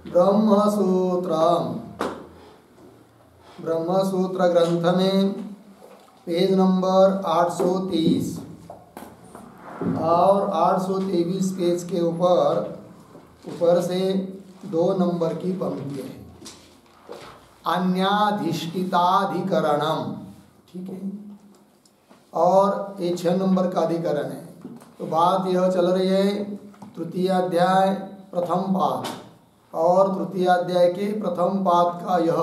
ब्रह्मसूत्रम, ब्रह्मसूत्र ग्रंथ में page number 823 और 823 पेज के ऊपर से 2 नंबर की पंक्ति है। अन्याधिष्ठिताधिकरणम, ठीक है, और ये 6 नंबर का अधिकरण है। तो बात यह चल रही है तृतीय अध्याय प्रथम पाद, और तृतीय अध्याय के प्रथम पाद का यह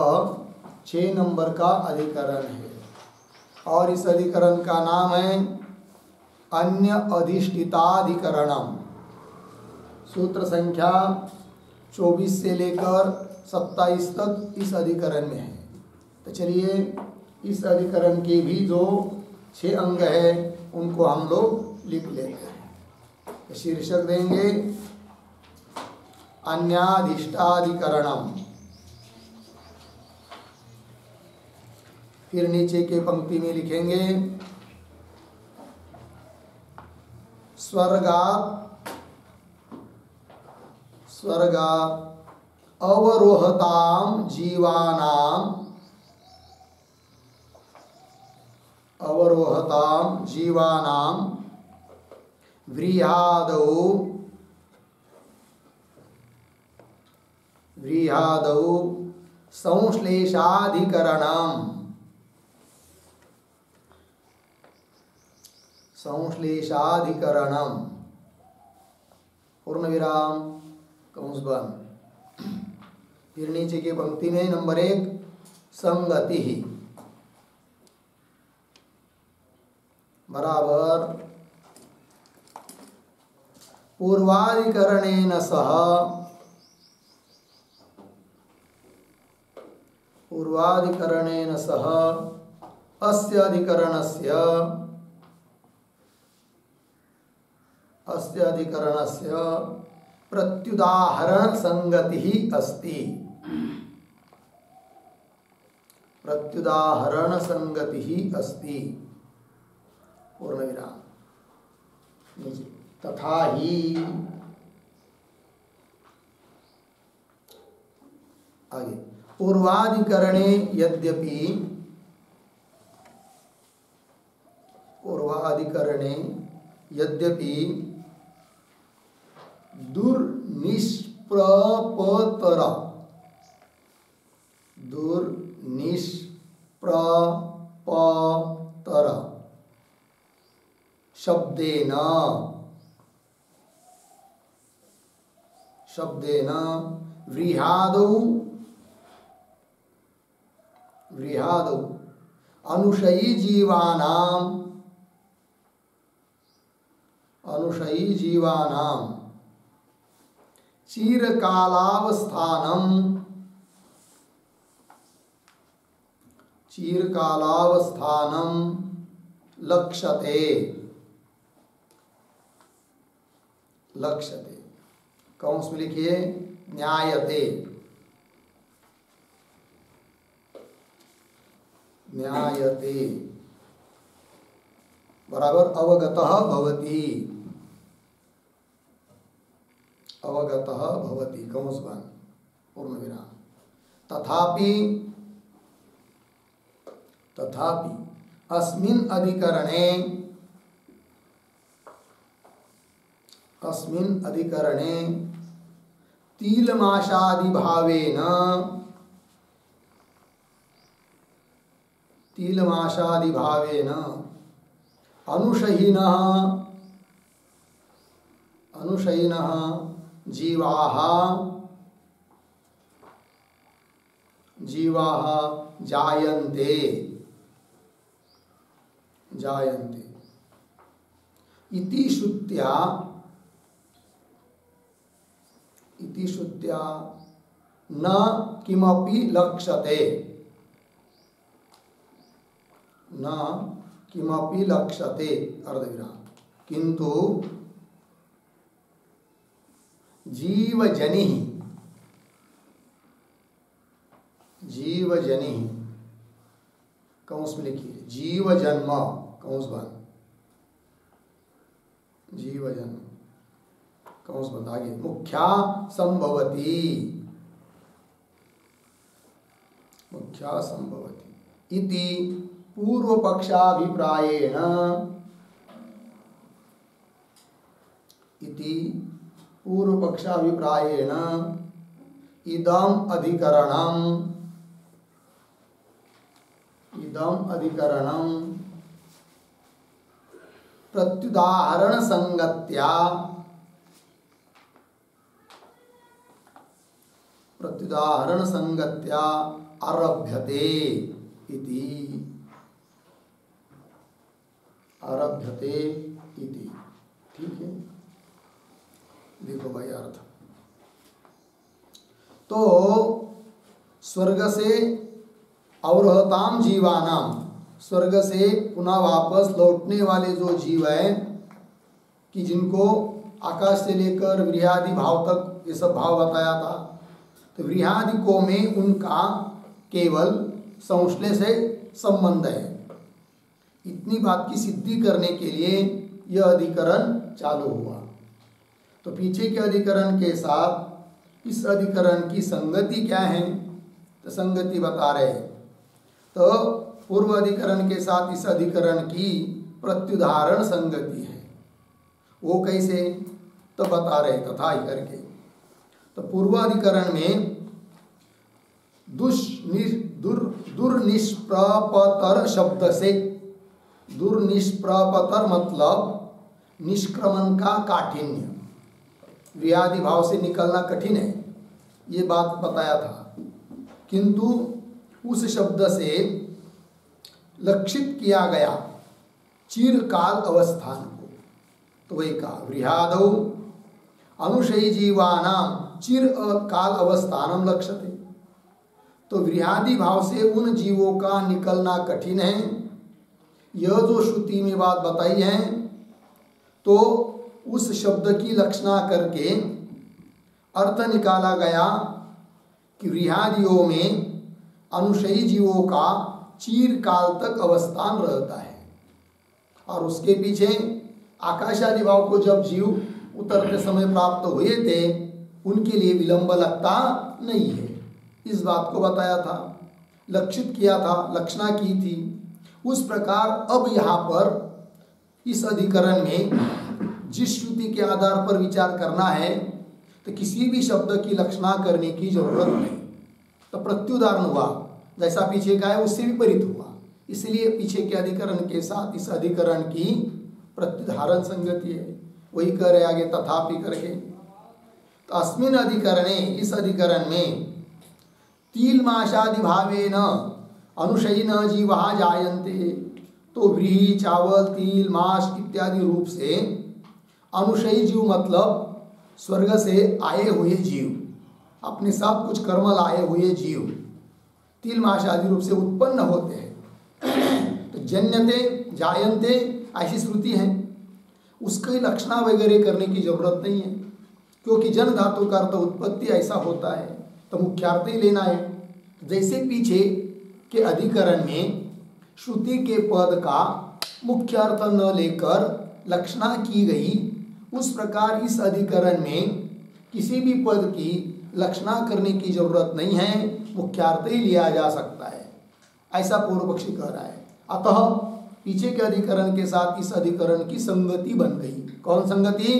6 नंबर का अधिकरण है, और इस अधिकरण का नाम है अन्य अधिष्ठिताधिकरणम। सूत्र संख्या 24 से लेकर 27 तक इस अधिकरण में है। तो चलिए इस अधिकरण के भी जो 6 अंग है उनको हम लोग लिख लेते हैं। तो शीर्षक देंगे अन्याधिष्ठाधिकरणम, फिर नीचे के पंक्ति में लिखेंगे स्वर्गात् अवरोहताम जीवानाम व्रीहादौ संश्लेषाधिकरणम, पूर्ण विराम कंस बंद। फिर नीचे की पंक्ति में नंबर 1 संगति बराबर पूर्वाधिकरणेन सह अस्य अधिकरणस्य प्रत्युदाहरण संगति अस्ति, पूर्ण विराम। तथा ही आगे पूर्वाधिकरणे यद्यपि दुर्निष्प्रपतर शब्देन व्रीहादौ अनुशयी जीवानां चीरकालावस्थानं लक्ष्यते। कौंस में लिखिए न्यायते, बराबर अवगतः भवति कंस बंद पूर्ण विराम। तथापि अस्मिन् अधिकरणे तीलमाशादिभावेन अनुशयिनः जीवाः जायन्ते इति श्रुत्या न किमपि लक्ष्यते, अर्धविराम। किंतु जीवजनि कंस में लिखिए जीवजन्म कंस बंद आगे मुख्या संभवती मुख्या संभवति इति पूर्वपक्षाभिप्रायेण इदम अधिकरणम प्रत्युदाहरण संगत्या आरभ्यते इति। ठीक है, देखो भाई अर्थ। तो स्वर्ग से अवरोहताम जीवानाम, स्वर्ग से पुनः वापस लौटने वाले जो जीव है कि जिनको आकाश से लेकर व्रीहादि भाव तक ये सब भाव बताया था, तो व्रीहादिकों में उनका केवल संश्लेष से संबंध है। इतनी बात की सिद्धि करने के लिए यह अधिकरण चालू हुआ। तो पीछे के अधिकरण के साथ इस अधिकरण की संगति क्या है, तो संगति बता रहे। तो पूर्व अधिकरण के साथ इस अधिकरण की प्रत्युदाहरण संगति है। वो कैसे, तो बता रहे तथा ही करके। तो पूर्व अधिकरण में दुर्निष्प्रपतर शब्द से, दुर्निष्प्रपतर मतलब निष्क्रमण का काठिन्य, व्याधि भाव से निकलना कठिन है, ये बात बताया था। किंतु उस शब्द से लक्षित किया गया चिरकाल अवस्थान को, तो वही कहा व्रीहादौ अनुशयी जीवानाम चिर काल अवस्थानम लक्ष्यते। तो व्रीहादि भाव से उन जीवों का निकलना कठिन है। यह जो श्रुति में बात बताई है, तो उस शब्द की लक्षणा करके अर्थ निकाला गया कि व्रीहादियों में अनुशयी जीवों का चिरकाल तक अवस्थान रहता है, और उसके पीछे आकाशादि भाव को जब जीव उतरते समय प्राप्त हुए थे, उनके लिए विलंब लगता नहीं है। इस बात को बताया था, लक्षित किया था, लक्षणा की थी। उस प्रकार अब यहाँ पर इस अधिकरण में जिस श्रुति के आधार पर विचार करना है, तो किसी भी शब्द की लक्षणा करने की जरूरत नहीं। तो प्रत्युदाहरण हुआ, जैसा पीछे का है उससे विपरीत हुआ। इसलिए पीछे के अधिकरण के साथ इस अधिकरण की प्रत्युदाहरण संगति है। वही कह रहे आगे तथापि करके। तो अस्मिन् अधिकरणे, इस अधिकरण में तीलमाशादि भावेन अनुशयिन जीवा जायन्ते। तो व्रीहि, चावल, तिल, माश इत्यादि रूप से अनुशयी जीव मतलब स्वर्ग से आए हुए जीव, अपने साथ कुछ कर्म लाए हुए जीव तिल माश आदि रूप से उत्पन्न होते हैं। तो जन्यते जायन्ते ऐसी श्रुति है, उसकी लक्षणा वगैरह करने की जरूरत नहीं है, क्योंकि जन धातु का अर्थ उत्पत्ति ऐसा होता है, तो मुख्यार्थ ही लेना है। जैसे पीछे के अधिकरण में श्रुति के पद का मुख्य अर्थ न लेकर लक्षणा की गई, उस प्रकार इस अधिकरण में किसी भी पद की लक्षणा करने की जरूरत नहीं है, मुख्यार्थ ही लिया जा सकता है, ऐसा पूर्व पक्षी कह रहा है। अतः पीछे के अधिकरण के साथ इस अधिकरण की संगति बन गई। कौन संगति?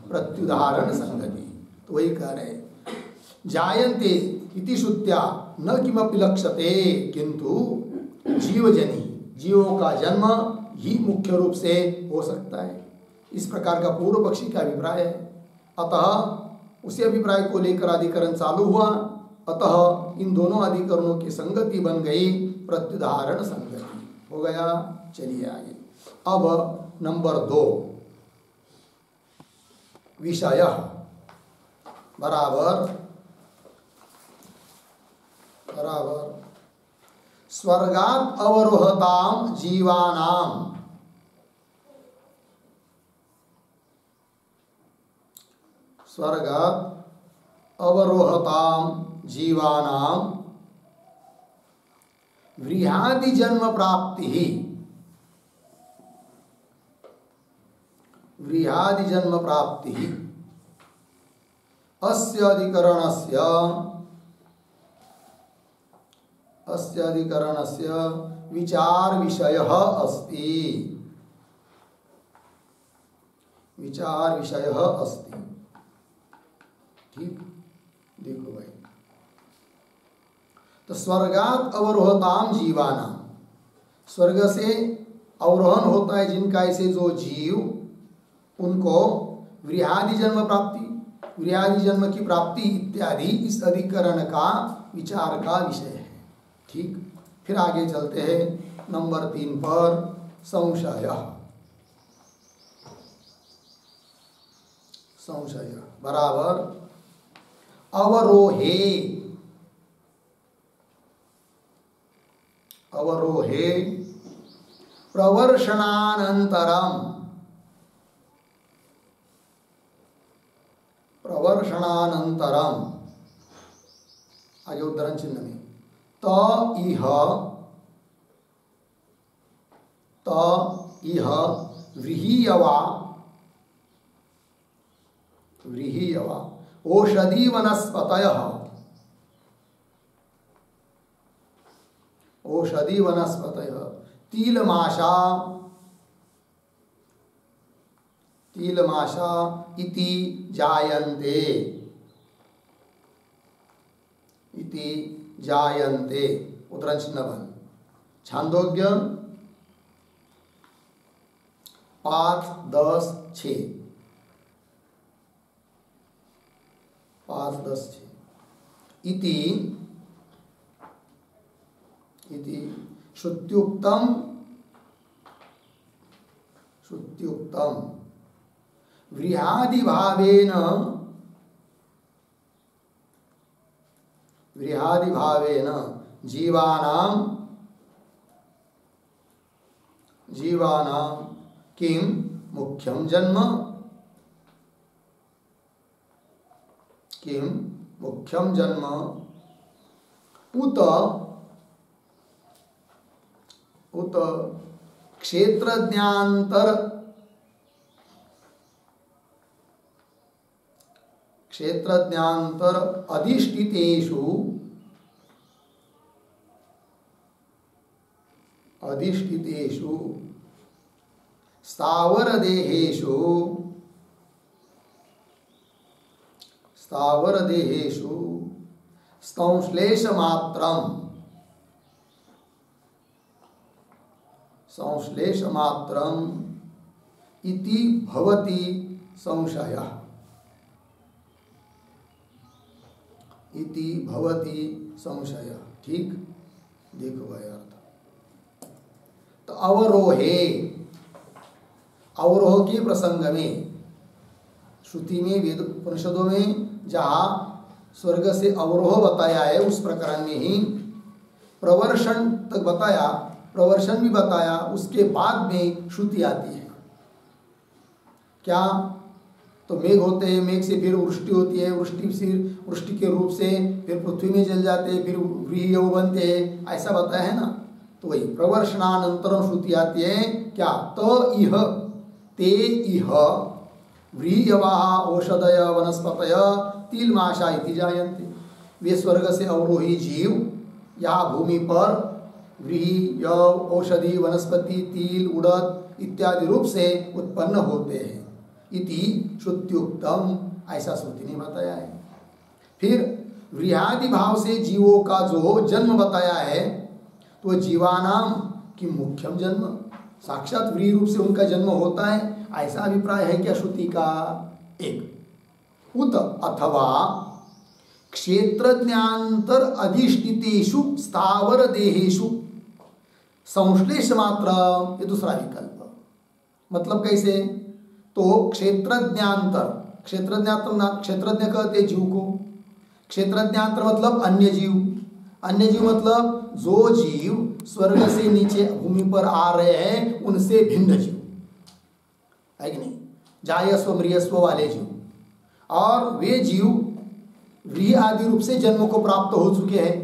प्रत्युदाहरण संगति। तो वही कह रहे जायन्ते इति श्रुत्या न किमपि लक्ष्यते, किंतु जीवजनी, जीवों का जन्म ही मुख्य रूप से हो सकता है। इस प्रकार का पूर्व पक्षी का अभिप्राय है। अतः उसी अभिप्राय को लेकर अधिकरण चालू हुआ। अतः इन दोनों अधिकरणों की संगति बन गई, प्रत्युदाहरण संगति हो गया। चलिए आगे। अब नंबर 2, विषय बराबर स्वर्गात् अवरोहताम जीवानाम, स्वर्गात् अवरोहताम जीवानाम व्रीहादि जन्म प्राप्ति ही, व्रीहादि जन्म प्राप्ति ही अस्य अधिकरणस्य अस्य अधिकरणस्य विचार विषयः अस्ति, विचार विषयः अस्ति। ठीक, देखो भाई, तो स्वर्गात अवरोहताम जीवानाम, स्वर्ग से अवरोहन होता है जिनका, ऐसे जो जीव, उनको व्रीहादि जन्म प्राप्ति, व्रीहादि जन्म की प्राप्ति इत्यादि इस अधिकरण का विचार का विषय है। ठीक, फिर आगे चलते हैं नंबर 3 पर, संशय। संशय बराबर अवरोहे, अवरोहे प्रवर्षणानंतरम, प्रवर्षणानंतरम, आगे उद्धरण चिन्ह में, त इह व्रीहीयवा, व्रीहीयवा ओषधि वनस्पतयः, ओषधि वनस्पतयः तिलमाशा, तिलमाशा इति जायन्ते, इति जायन्ते, उद्धरण चिन्ह बंद। छांदोग्य 5:10:6, 5:10:6 इति, इति श्रुत्युक्तम, श्रुत्युक्तम व्रीहादि भावेन, व्रीहादि भावेन जीवानां, जीवानां किं मुख्यं जन्म, किं मुख्यं जन्म उत, उत क्षेत्रज्ञान्तर, क्षेत्रज्ञान्तर अधिष्ठितेषु, अधिष्ठितेषु स्थावर देहेषु, स्थावर देहेषु संश्लेष मात्रम, संश्लेष मात्रम इति भवति संशयः, इति भवति संशयः। ठीक, देखो भाई अर्थ, तो अवरोहे, अवरोह के प्रसंग में, श्रुति में, वेद उपनिषदों में जहाँ स्वर्ग से अवरोह बताया है, उस प्रकरण में ही प्रवर्षण तक बताया, प्रवर्षण भी बताया, उसके बाद में श्रुति आती है। क्या? तो मेघ होते हैं, मेघ से फिर वृष्टि होती है, वृष्टि से, वृष्टि के रूप से फिर पृथ्वी में जल जाते हैं, फिर व्रीहि बनते हैं, ऐसा बताया है ना। तो वही प्रवर्षणानंतरम श्रुति आती है। क्या? तो इह ते इह व्रीयवाः औषधय वनस्पतय तिलमाशा इति जायन्ते। वे स्वर्ग से अवरोही जीव यहाँ भूमि पर व्रीहि, औषधि, वनस्पति, तिल, उड़द इत्यादि रूप से उत्पन्न होते हैं। इति श्रुत्युक्तम, ऐसा श्रुति ने बताया है। फिर व्रीहादि भाव से जीवों का जो जन्म बताया है, तो जीवानाम की मुख्यम जन्म, साक्षात व्रीहि रूप से उनका जन्म होता है, ऐसा अभिप्राय है क्या श्रुति का? एक उत अथवा क्षेत्रज्ञान्तर अधिष्ठितेषु स्थावर देहेषु संश्लेष मात्र, ये दूसरा विकल्प। मतलब कैसे? तो क्षेत्रज्ञान्तर, क्षेत्रज्ञान्तर, क्षेत्रज्ञ कहते जीव को, क्षेत्रज्ञान्तर मतलब अन्य जीव, अन्य जीव मतलब जो जीव स्वर्ग से नीचे भूमि पर आ रहे हैं उनसे भिन्न जीव, है कि नहीं? जायस्व मृयस्व वाले जीव, और वे जीव व्रीहि आदि रूप से जन्म को प्राप्त हो चुके हैं।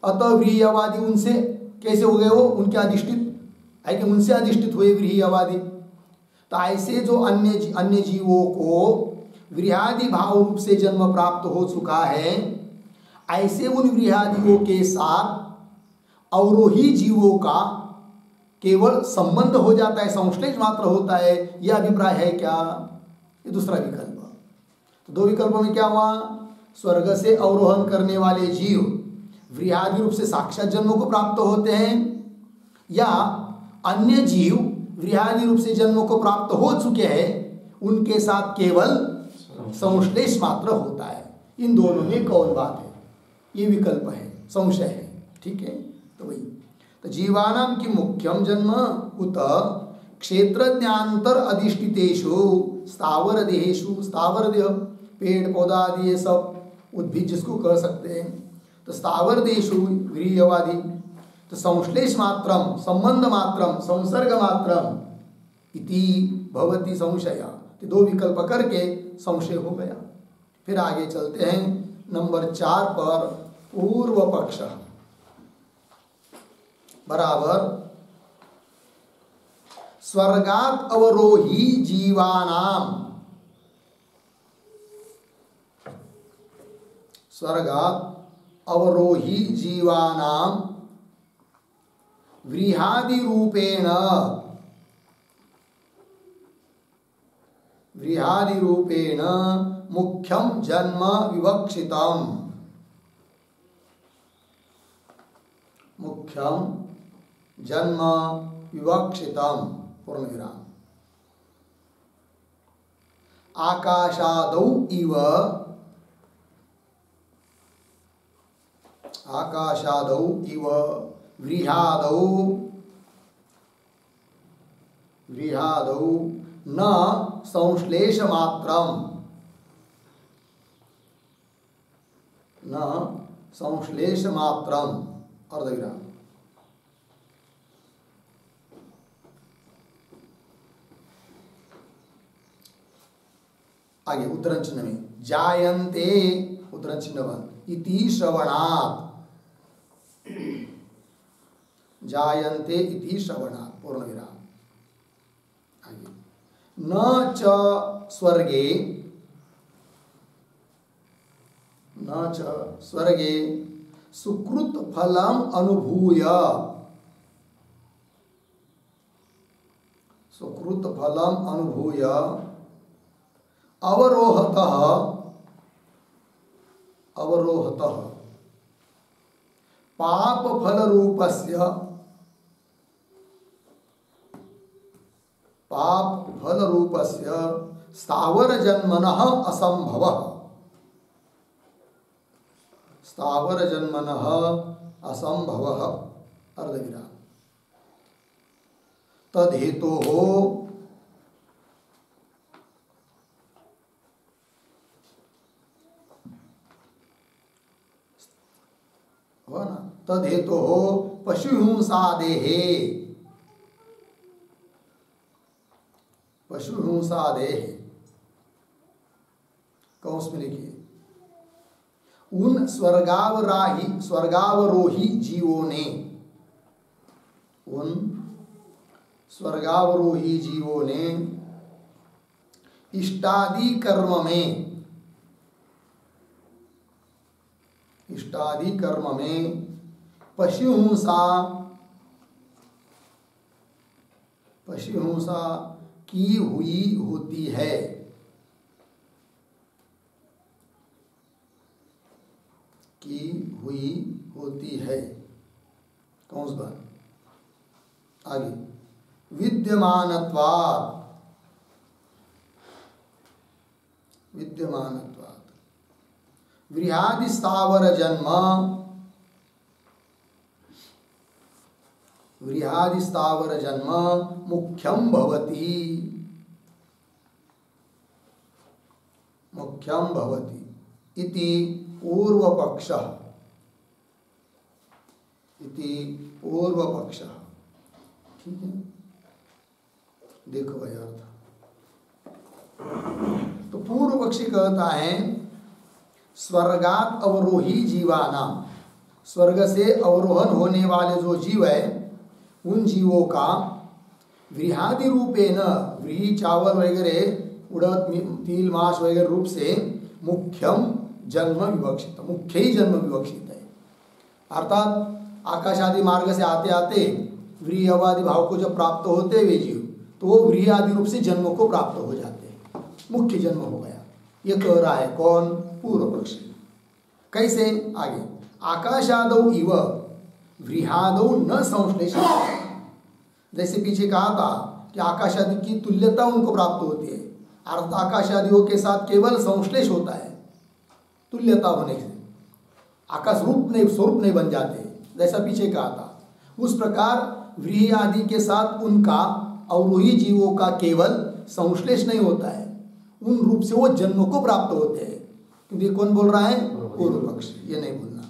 अतः व्रीहि आदि उनसे कैसे हो गए? वो उनके अधिष्ठित है कि उनसे अधिष्ठित हुए व्रीहि आदि। तो ऐसे जो अन्य जीवों को व्रीहादि भाव रूप से जन्म प्राप्त हो चुका है, ऐसे उन व्रीहादियों के साथ अवरोही जीवों का केवल संबंध हो जाता है, संश्लेष मात्र होता है, यह अभिप्राय है क्या? ये दूसरा विकल्प। तो दो विकल्पों में क्या हुआ? स्वर्ग से अवरोहण करने वाले जीव व्रीहादि रूप से साक्षात जन्मों को प्राप्त होते हैं, या अन्य जीव व्रीहादि रूप से जन्मों को प्राप्त हो चुके हैं, उनके साथ केवल संश्लेष मात्र होता है। इन दोनों में कौन बात है? ये विकल्प है, संशय है। ठीक है, तो वही तो जीवानाम की मुख्यम जन्म उत क्षेत्रज्ञांतर अधिष्ठितेषु स्थावर देहेषु, स्थावर देह पेड़ पौधा आदि ये सब उद्भिद जिसको कह सकते हैं, तो स्थावर देहेषु व्रीयवादि, तो संश्लेष मात्रम, संबंध मात्रम, संसर्ग मात्रम इति भवति संशय। तो दो विकल्प करके संशय हो गया। फिर आगे चलते हैं नंबर 4 पर। पूर्व पक्ष बराबर स्वर्गात अवरोही जीवानाम, स्वर्गात अवरोही जीवानाम व्रीहादि रूपेण, व्रीहादि रूपेण मुख्यम जन्म विवक्षितम, मुख्यम जन्म विवक्षितम पूर्ण विराम। आकाशादौ इव, आकाशादौ इव व्रीहादौ, व्रीहादौ न संश्लेष मात्रम, न संश्लेष मात्रम अर्धविराम। आगे उत्तरण चिन्ह में जायन्ते, उत्तरण चिन्ह बंद, इति श्रवणात्, जायन्ते इति श्रवणात् पूर्ण विराम। आगे न च स्वर्गे, न च स्वर्गे सुकृत फलम अनुभूय, सुकृत फलम अनुभूय अवरोहतः, अवरोहतः पाप फल रूपस्य, पाप फल रूपस्य स्थावर जन्मनः असंभवः, स्थावर जन्मनः असंभवः अर्धविराम। तद्हेतोः, हो ना, तद्हेतोः पशुहिंसादेहे, पशुहिंसादेहे कौंस में लिखिए, उन स्वर्गावराही, स्वर्गावरोही जीवों ने, उन स्वर्गावरोही जीवों ने इष्टादि कर्म में, इष्टादि कर्म में पशुहिंसा, पशुहिंसा की हुई होती है, की हुई होती है। कौन सा बात? आगे विद्यमानत्वात्, विद्यमानत्वात् व्रीहादि स्थावर जन्म, व्रीहादि स्थावर जन्म मुख्यम भवति, मुख्यम भवति इति पूर्व पक्षः, इति पूर्व पक्षः। ठीक है, देखो भाई अर्थ। तो पूर्व पक्षी कहता है स्वर्गात अवरोही जीवानाम, स्वर्ग से अवरोहण होने वाले जो जीव है उन जीवों का व्रीहादि रूपेण, व्रीहि चावल वगैरह उड़द तिल मांस वगैरह रूप से मुख्यम जन्म विवक्षित, मुख्य ही जन्म विवक्षित है। अर्थात आकाश आदि मार्ग से आते आते व्रीहि आदि भाव को जब प्राप्त होते हुए जीव, तो वो व्रीहि आदि रूप से जन्म को प्राप्त हो जाते हैं, मुख्य जन्म हो गया। ये कह रहा है कौन? पूर्व पक्षी। कैसे? आगे, आकाशादौ इव व्रीहादौ न संश्लेषण। जैसे पीछे कहा था कि आकाश आदि की तुल्यता उनको प्राप्त होती है, अर्थात आकाश आदियों के साथ केवल संश्लेष होता है, तुल्यता होने से आकाश रूप नहीं, स्वरूप नहीं बन जाते, जैसा पीछे कहा था। उस प्रकार व्रीहि आदि के साथ उनका अवरोही जीवों का केवल संश्लेष नहीं होता है, उन रूप से वो जन्म को प्राप्त होते हैं। क्योंकि कौन बोल रहा है? पूर्व पक्ष। ये नहीं बोलना।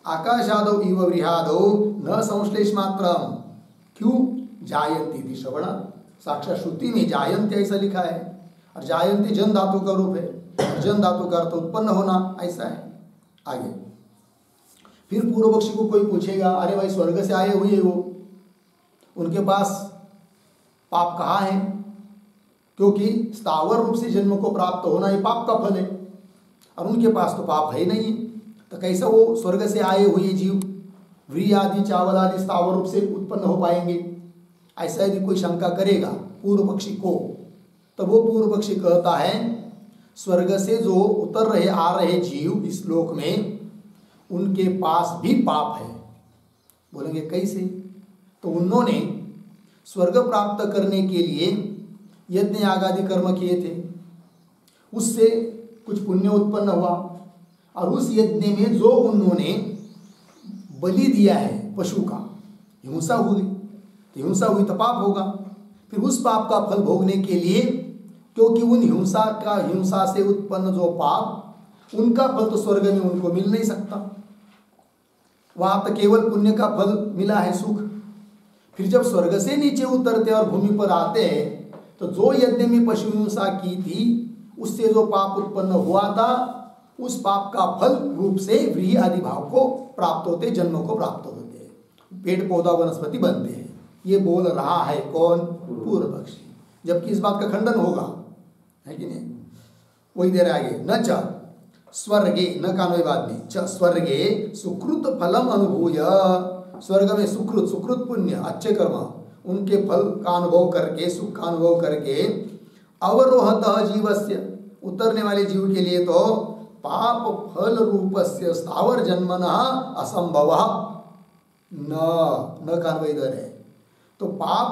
आकाशादौ इव व्रीहादौ न संश्लेष मात्रम। क्यों? जायंती थी श्रवण, साक्षात श्रुति में जायंती ऐसा लिखा है, और जायंती जन धातु का रूप है, जन धातु का अर्थ उत्पन्न होना ऐसा है। आगे फिर पूर्व पक्षी को कोई पूछेगा, अरे भाई स्वर्ग से आए हुए वो, उनके पास पाप कहाँ है? क्योंकि स्थावर रूप से जन्म को प्राप्त होना ये पाप का फल है, और उनके पास तो पाप है नहीं, तो कैसे वो स्वर्ग से आए हुए जीव व्रीहि आदि चावल आदि स्थावर रूप से उत्पन्न हो पाएंगे? ऐसा यदि कोई शंका करेगा पूर्व पक्षी को, तो वो पूर्व पक्षी कहता है स्वर्ग से जो उतर रहे आ रहे जीव इस लोक में, उनके पास भी पाप है। बोलेंगे कैसे? तो उन्होंने स्वर्ग प्राप्त करने के लिए यज्ञ याग आदि कर्म किए थे, उससे कुछ पुण्य उत्पन्न हुआ, और उस यज्ञ में जो उन्होंने बलि दिया है पशु का, हिंसा हुई, तो हिंसा हुई तो पाप होगा। फिर उस पाप का फल भोगने के लिए, क्योंकि उन हिंसा से उत्पन्न जो पाप, उनका फल तो स्वर्ग में उनको मिल नहीं सकता, वहां तो केवल पुण्य का फल मिला है, सुख। फिर जब स्वर्ग से नीचे उतरते और भूमि पर आते हैं, तो जो यज्ञ में पशु हिंसा की थी, उससे जो पाप उत्पन्न हुआ था, उस पाप का फल रूप से व्रीहि आदि भाव को प्राप्त होते, जन्म को प्राप्त होते हैं, पेड़ पौधा वनस्पति बनते हैं। ये बोल रहा है कौन? पूर्व पक्षी। जबकि इस बात का खंडन होगा, है कि नहीं? वही दे रहा आगे, न च स्वर्गे, न कानवे बाद में, च स्वर्गे सुकृत फलम अनुभूय, स्वर्ग में सुकृत पुण्य अच्छे कर्म, उनके फल का अनुभव करके, सुख का अनुभव करके, अवरोहतः जीवस्य, उतरने वाले जीव के लिए तो पाप फल रूपस्य स्थावर जन्मनः असंभव न कानवे इधर है, तो पाप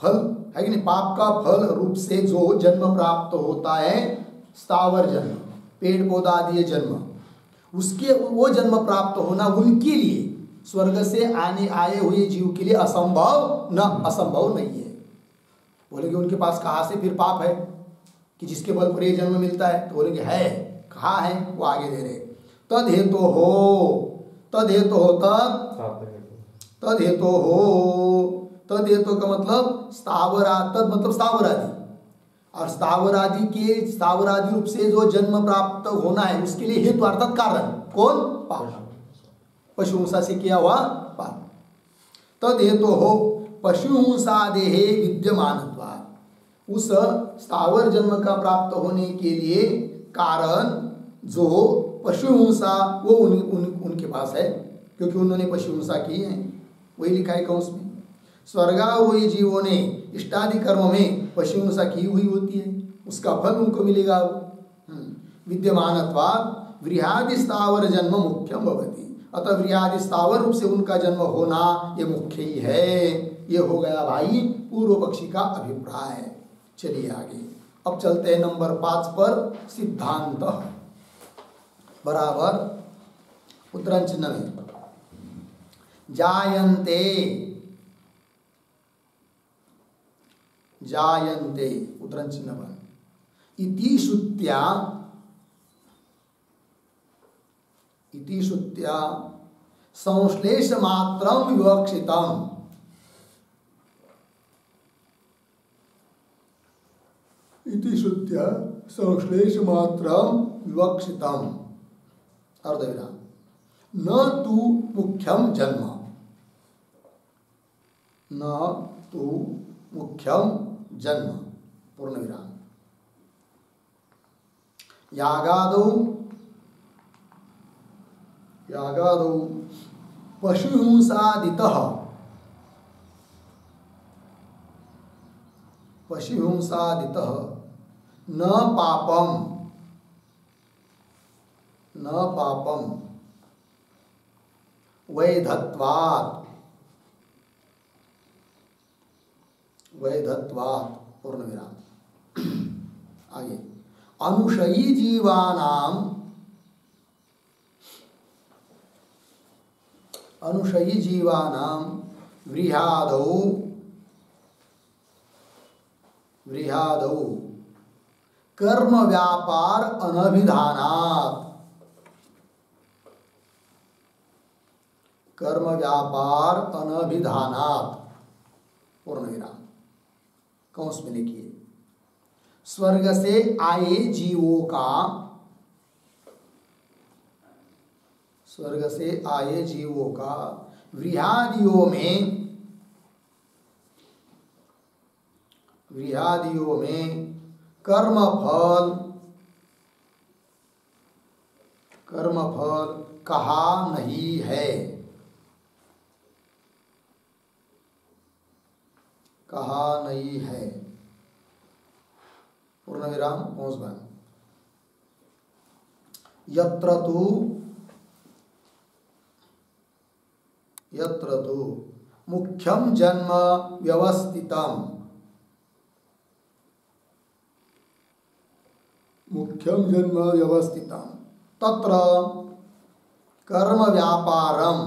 फल है कि नहीं, पाप का फल रूप से जो जन्म प्राप्त होता है, स्थावर जन्म, पेड़ पौधा आदि जन्म, उसके वो जन्म प्राप्त होना उनके लिए स्वर्ग से आए हुए जीव के लिए असंभव नहीं है। बोलेंगे उनके पास कहाँ से फिर पाप है कि जिसके बल पर ये जन्म मिलता है? तो बोलेंगे है, कहाँ है? वो आगे दे रहे, तद हेतु हो, तद हेतु का मतलब स्थावर, तद मतलब स्थावर आदि, और स्थावर आदि रूप से जो जन्म प्राप्त होना है, उसके लिए हेतु अर्थात कारण कौन? पाप, पशु हिंसा से किया हुआ पाप। तद हेतु हो पशु हिंसा देहे विद्यमानत्वात्, उस स्थावर जन्म का प्राप्त होने के लिए कारण जो पशु हिंसा, वो उनके पास है, क्योंकि उन्होंने पशु हिंसा की है। वही लिखा है कंस में, स्वर्गारोही जीवों ने इष्टादि कर्म में पशु हिंसा की हुई होती है, उसका फल उनको मिलेगा। विद्यमानत्वात् व्रीहादि स्थावर जन्म मुख्यम भवति, अतः व्रीहादि स्थावर रूप से उनका जन्म होना ये मुख्य ही है। ये हो गया भाई पूर्व पक्षी का अभिप्राय। चलिए आगे, अब चलते हैं नंबर 5 पर, सिद्धांत बराबर उत्तरण चिन्ह में, जायन्ते उत्तरण चिन्ह पर, इति श्रुत्या संश्लेष मात्रम विवक्षितम, इति श्रुत्या संश्लेष मात्रम विवक्षितम, अर्धविराम, न तु मुख्यम जन्म, न तु मुख्यम जन्म, पूर्ण विराम, यागादौ पशुहिंसादितः न पापम वैधत्वात् पूर्ण विराम। आगे अनुशयी जीवानां व्रीहादौ कर्म व्यापार अनभिधानात् पूर्ण विराम। कौंस में लिखिए स्वर्ग से आए जीवों का व्रीहादियों में कर्म फल कहा नहीं है। पूर्ण विराम कौंस बन। यत्र तु मुख्यम जन्म व्यवस्थितम तत्र कर्म व्यापारम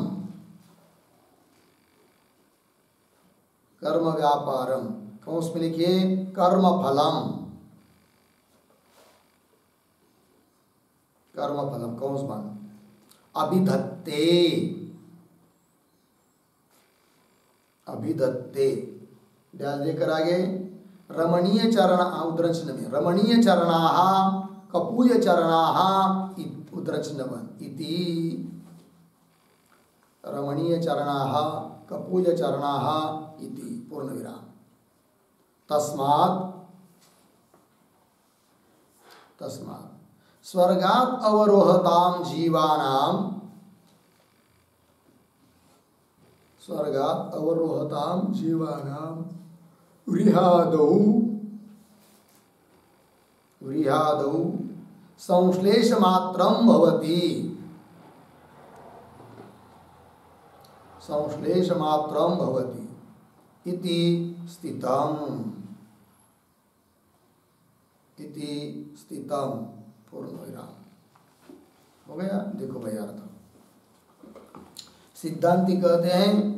कौंस में लिखिए कर्म फलम कौंस बन। अभिधत्ते ध्यान देकर आगे रमणीय चरण उद्रचन में रमणीय चरणाः कपूय चरणाः उद्रचन इति रमणीय चरणाः कपूय चरणाः इति पूर्ण विराम। तस्मात् स्वर्गात् अवरोहतां जीवानां व्रीहादौ संश्लेष मात्रं भवति इति स्थितम पूर्ण विराम। हो गया। देखो भाई अर्थ सिद्धांती कहते हैं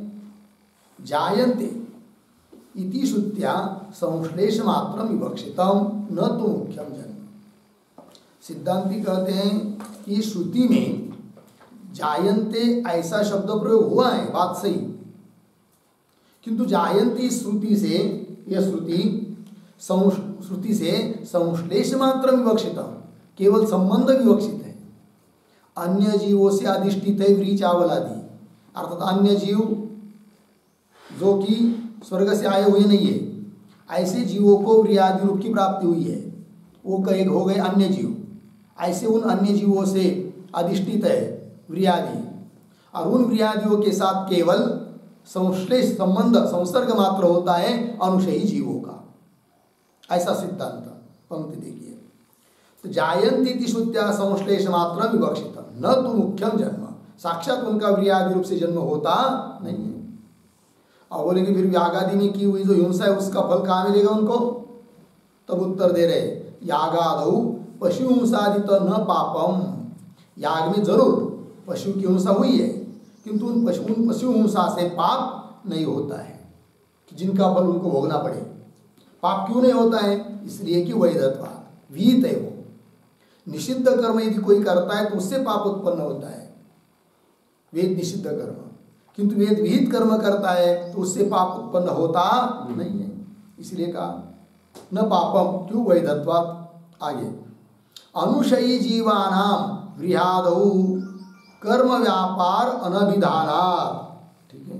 जायन्ते इति श्रुत्या संश्लेष मात्रम विवक्षितम न तो मुख्यम जन्म। सिद्धांती कहते हैं कि श्रुति में जायन्ते ऐसा शब्द प्रयोग हुआ है, बात सही, किंतु जायन्ती श्रुति से यह श्रुति से संश्लेष मात्र विवक्षितम केवल संबंध विवक्षित है। अन्य जीवों से अधिष्ठित है व्री चावल आदि, अर्थात अन्य जीव जो कि स्वर्ग से आए हुए नहीं है, ऐसे जीवों को व्रियादि रूप की प्राप्ति हुई है, वो कई हो गए अन्य जीव। ऐसे उन अन्य जीवों से अधिष्ठित है व्रियादि, और उन व्रियादियों के साथ केवल संश्लेष संबंध संसर्ग मात्र होता है अनुशयी जीवों का, ऐसा सिद्धांत। पंक्ति देखिए, तो जायन्ति श्रुत्या संश्लेष मात्र विवक्षित न तो मुख्यम जन्म, साक्षात उनका व्रियादि रूप से जन्म होता नहीं है। और बोले कि फिर यागादि में की हुई जो हिंसा है उसका फल कहाँ मिलेगा उनको? तब उत्तर दे रहे यागादौ पशु हिंसादित न पापम, याग में जरूर पशु की हिंसा हुई है, किंतु उन पशु हिंसा से पाप नहीं होता है कि जिनका फल उनको भोगना पड़े। पाप क्यों नहीं होता है? इसलिए कि वैधत्वा विहित है, वो निषिद्ध कर्म यदि कोई करता है तो उससे पाप उत्पन्न होता है, वेद निषिद्ध कर्म, किंतु वेद विहित कर्म करता है तो उससे पाप उत्पन्न होता नहीं है, इसलिए कहा न पापम क्यों वैधत्वा। आगे अनुशयी जीवानाम व्रिहादौ कर्म व्यापार अनभिधानात्, ठीक है,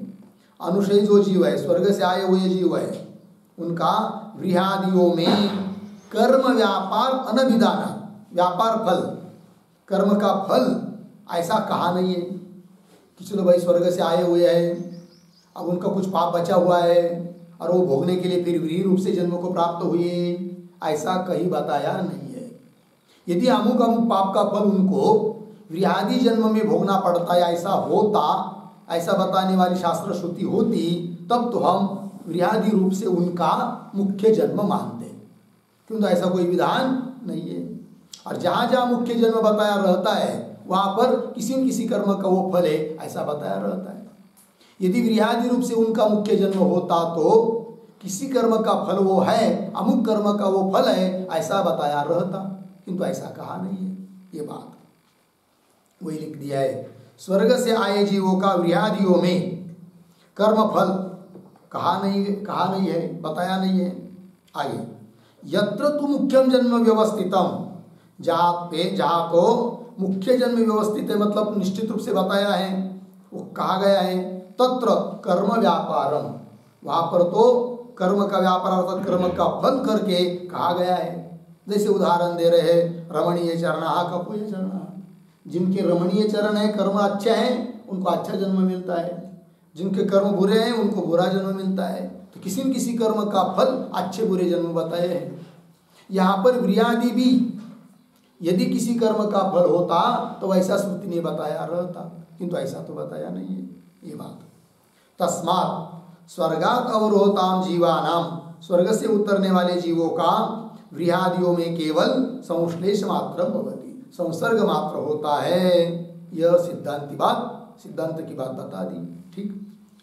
अनुशयी जो जीव है, स्वर्ग से आए हुए जीव है, उनका व्रिहादियों में कर्म व्यापार अनभिधानात्, व्यापार फल कर्म का फल ऐसा कहा नहीं है कि चलो भाई स्वर्ग से आए हुए हैं, अब उनका कुछ पाप बचा हुआ है और वो भोगने के लिए फिर व्रीहि रूप से जन्म को प्राप्त हुए, ऐसा कहीं बताया नहीं है। यदि अमुक अमुक पाप का फल उनको व्रीहादि जन्म में भोगना पड़ता है, ऐसा होता, ऐसा बताने वाली शास्त्र श्रुति होती, तब तो हम व्रीहादि रूप से उनका मुख्य जन्म मानते, क्योंकि ऐसा कोई विधान नहीं है। और जहाँ जहाँ मुख्य जन्म बताया रहता है वहाँ पर किसी न किसी कर्म का वो फल है, ऐसा बताया रहता है। यदि व्रीहादि रूप से उनका मुख्य जन्म होता तो किसी कर्म का फल वो है, अमुक कर्म का वो फल है, ऐसा बताया रहता, किंतु ऐसा कहा नहीं है। ये बात वही लिख दिया है, स्वर्ग से आए जीवों का व्रीहादियों में कर्म फल कहा नहीं है, बताया नहीं है। आगे, यत्र तु मुख्यम जन्म व्यवस्थितम, जहाँ को मुख्य जन्म व्यवस्थित है, मतलब निश्चित रूप से बताया है, वो कहा गया है, तत्र कर्म व्यापारम, वहाँ पर तो कर्म का व्यापार अर्थात कर्म का फल करके कहा गया है। जैसे उदाहरण दे रहे हैं, रमणीय चरणा कपूय चरणा, जिनके रमणीय चरण है, कर्म अच्छे हैं, उनको अच्छा जन्म मिलता है, जिनके कर्म बुरे हैं उनको बुरा जन्म मिलता है। तो किसी न किसी कर्म का फल अच्छे बुरे जन्म बताए हैं। यहाँ पर व्रीहादि भी यदि किसी कर्म का फल होता तो वैसा श्रुति ने बताया रहता, किंतु ऐसा तो बताया नहीं है। ये बात, तस्मात् स्वर्गात अवरोहताम जीवानाम, स्वर्ग से उतरने वाले जीवों का व्रीहादियों में केवल संश्लेष मात्र भवति, संसर्ग मात्र होता है। यह सिद्धांत की बात बता दी। ठीक,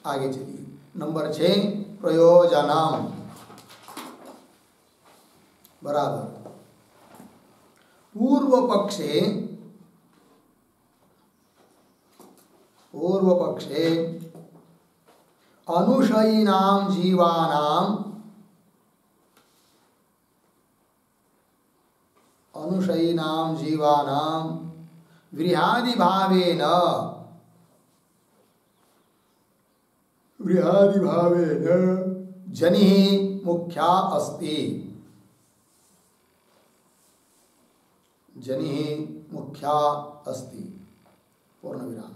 आगे चलिए। नंबर 6, प्रयोजनम, बराबर पूर्व पक्षे अनुशयिनाम जीवानाम व्रीहादि भावेन जनि मुख्या अस्ति, पूर्ण विराम।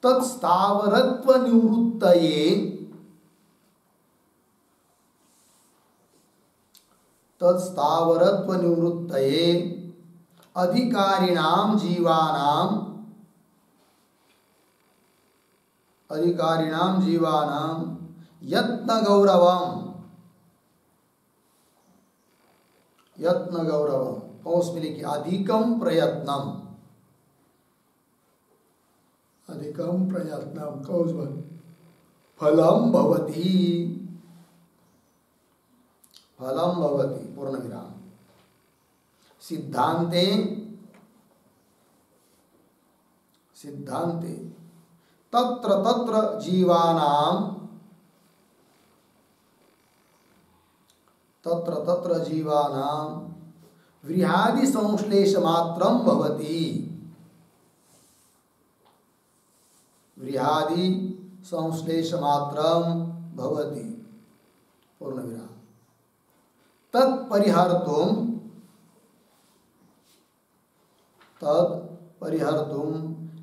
तत्स्थावरत्व निवृत्तये अधिकारिणाम जीवानाम यत्न गौरवम पौष में लिखिए अधिकम प्रयत्नम कौश फलम भवति पूर्ण विराम। सिद्धांते तत्र जीवानां व्रीहादि संश्लेष मात्रम भवति, पूर्ण विराम। तत्परिहर्तुम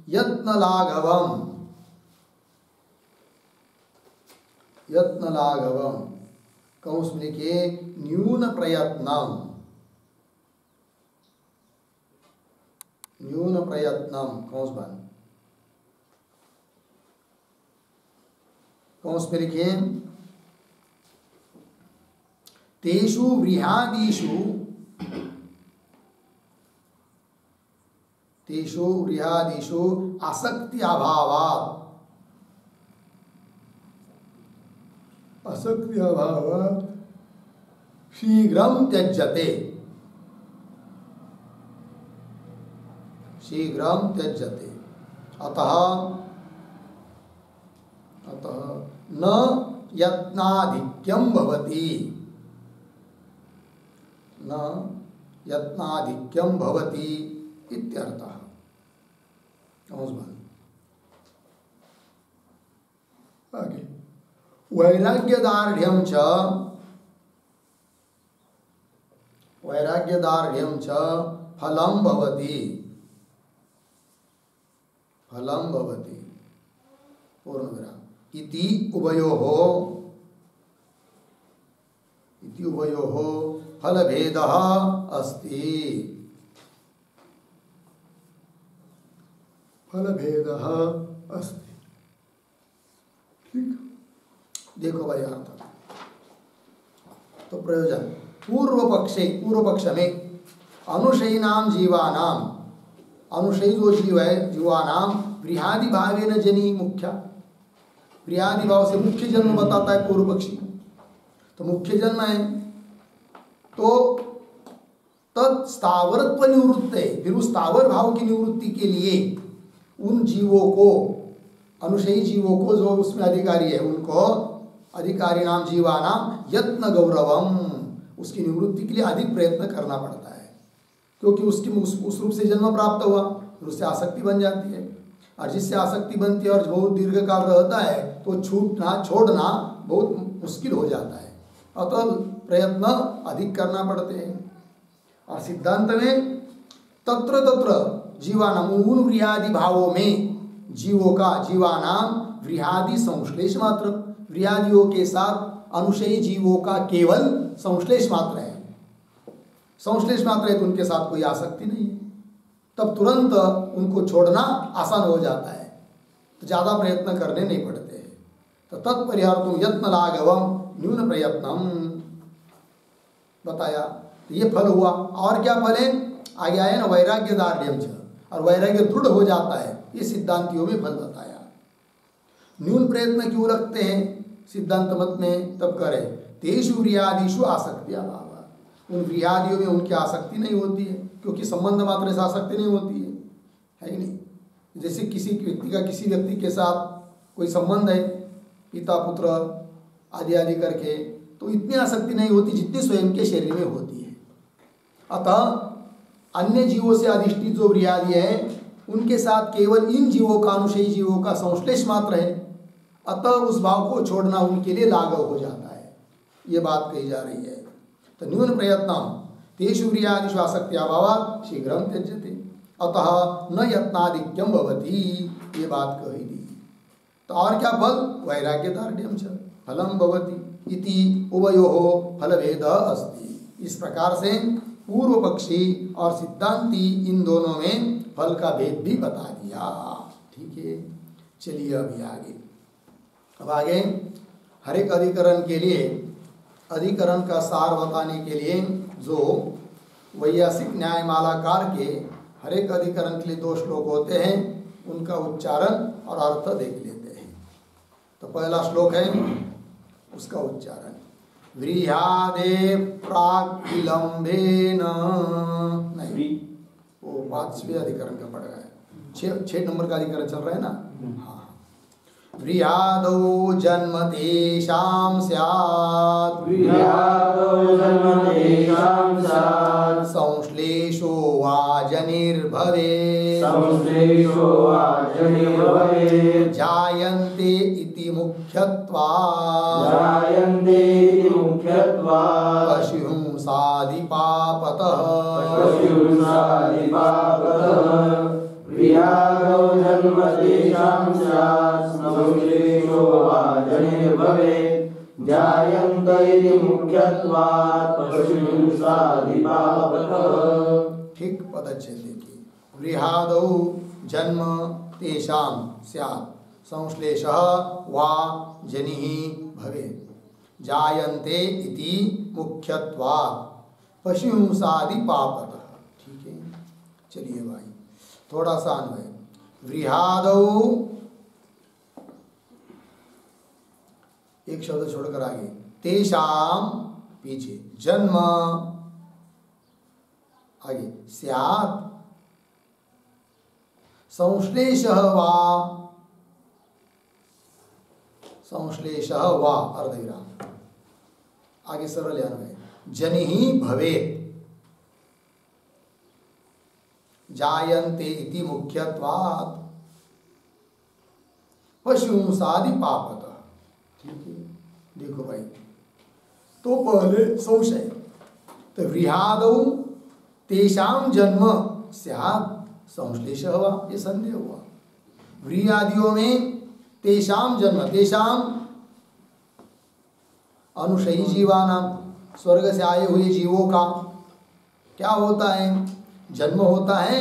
यत्न लाघवम कौंस में लिखिए न्यून प्रयत्नम कौंस बंद, कौंस में लिखिए तेषु व्रीहादिषु आसक्ति अभावात् शीघ्रं त्यज्यते, अतः न यत्नाधिक्यं भवति इत्यर्थः। आगे वैराग्यदार्ढ्यं च फलं भवति, फलम भवति पूर्ण विराम इति उभयोः फलभेदः अस्ति। फलभेदः अस्ति। ठीक, देखो भाई अर्थ। तो प्रयोजन पूर्व पक्ष में अनुशयीनाम जीवानाम, अनुशयी जो जीव है जीवानाम व्रीहादि भावेन जनी मुख्या, व्रीहादि भाव से मुख्य जन्म बताता है पूर्व पक्षी। तो मुख्य जन्म है तो तत्स्थावरत्व निवृत्त है, फिर उस स्थावर भाव की निवृत्ति के लिए उन जीवों को, अनुशयी जीवों को जो उसमें अधिकारी है उनको अधिकारी नाम जीवानाम यत्न गौरवम, उसकी निवृत्ति के लिए अधिक प्रयत्न करना पड़ता है, क्योंकि उसकी उस रूप से जन्म प्राप्त हुआ, फिर उससे आसक्ति बन जाती है, और जिससे आसक्ति बनती है और बहुत दीर्घ काल रहता है तो छूटना छोड़ना बहुत मुश्किल हो जाता है, अतः प्रयत्न अधिक करना पड़ते हैं। और सिद्धांत में तत्र तत्र जीवानाम उन व्रीहादि भावों में जीवों का, जीवानाम व्रीहादि संश्लेष मात्र, व्रीहादियों के साथ अनुशयी जीवों का केवल संश्लेष मात्र है, संश्लेष मात्र है तो उनके साथ कोई आसक्ति नहीं है, तब तुरंत उनको छोड़ना आसान हो जाता है, तो ज़्यादा प्रयत्न करने नहीं पड़ते हैं। तो तत्परिहार्तुं यत्न लाघवम न्यून प्रयत्नम बताया, तो ये फल हुआ। और क्या फल है आगे आया ना, वैराग्य दार्ढ्यम च, और वैराग्य दृढ़ हो जाता है, ये सिद्धांतियों में फल बताया। न्यून प्रयत्न क्यों रखते हैं सिद्धांत मत में, तब करें तेषु व्रीहादिषु आसक्ति अभाव, उन व्रीहादियों में उनकी आसक्ति नहीं होती है, क्योंकि संबंध मात्र से आसक्ति नहीं होती है कि नहीं। जैसे किसी व्यक्ति का किसी व्यक्ति के साथ कोई संबंध है, पिता पुत्र आदि आदि करके, तो इतनी आसक्ति नहीं होती जितनी स्वयं के शरीर में होती है। अतः अन्य जीवों से अधिष्ठित जो व्रीहादि है उनके साथ केवल इन जीवों का, अनुशयी जीवों का संश्लेष मात्र है, अतः उस भाव को छोड़ना उनके लिए लाघव हो जाता है, ये बात कही जा रही है। तो न्यून प्रयत्न तेषु व्रीहादिषु आसक्त्याभावात् शीघ्रं त्यज्यते, अतः न यत्नाधिक्यम भवति, ये बात कही दी। तो और क्या फल, वैराग्य दार्ढ्यम च फलम भवति इति उभयोः फलभेदः अस्ति। इस प्रकार से पूर्व पक्षी और सिद्धांती इन दोनों में फल का भेद भी बता दिया। ठीक है, चलिए अभी आगे। अब आगे हर एक अधिकरण के लिए अधिकरण का सार बताने के लिए जो वैयासिक न्यायमालाकार के हर एक अधिकरण के लिए 2 श्लोक होते हैं, उनका उच्चारण और अर्थ देख लेते हैं। तो पहला श्लोक है, उसका उच्चारण व्रीहादे प्राक्विलंबेन, नहीं वो 5वें अधिकरण का पड़ रहा है, 6 नंबर का अधिकरण चल रहा है ना। हाँ, व्रीहादौ जन्म तेषां स्यात्, व्रीहादौ जन्म तेषां स्यात् संश्लेषो वा जनिर्भवेत्, संश्लेषो वा जनिर्भवेत् जायन्ते इति मुख्यत्वात्, जायन्ते इति मुख्यत्वात् पशुहिंसादिपापतः, पशुहिंसादिपापतः व्रीहादौ जन्म तेषां स्यात् संश्लेषो वा जनिर्भवेत् जायन्त इति मुख्यत्वात् पशुहिंसादिपापतः। ठीक पदच्छेद देखिए, व्रीहादौ जन्म तेषां स्यात् संश्लेषः वा जनिः भवेत् जायन्ते इति मुख्यत्वात् पशुहिंसादिपापतः। ठीक है, चलिए भाई थोड़ा सा अन्वय। व्रीहादौ, एक शब्द छोड़कर आगे, तेषाम पीछे जन्म, आगे स्यात् संश्लेषः वा, संश्लेषः वा अर्धविराम, आगे सरल अन्वय जनिः भवेत् जायन्ते इति मुख्यत्वात् पशुहिंसादिपापतः। ठीक है, देखो भाई, तो पहले संशय, तो व्रीहादौ तेषां जन्म स्यात् संश्लेषः वा, ये संदेह हुआ, व्रीह्यादियों में तेषाम जन्म, तेषाम अनुशयी जीवानाम, स्वर्ग से आए हुए जीवों का क्या होता है, जन्म होता है,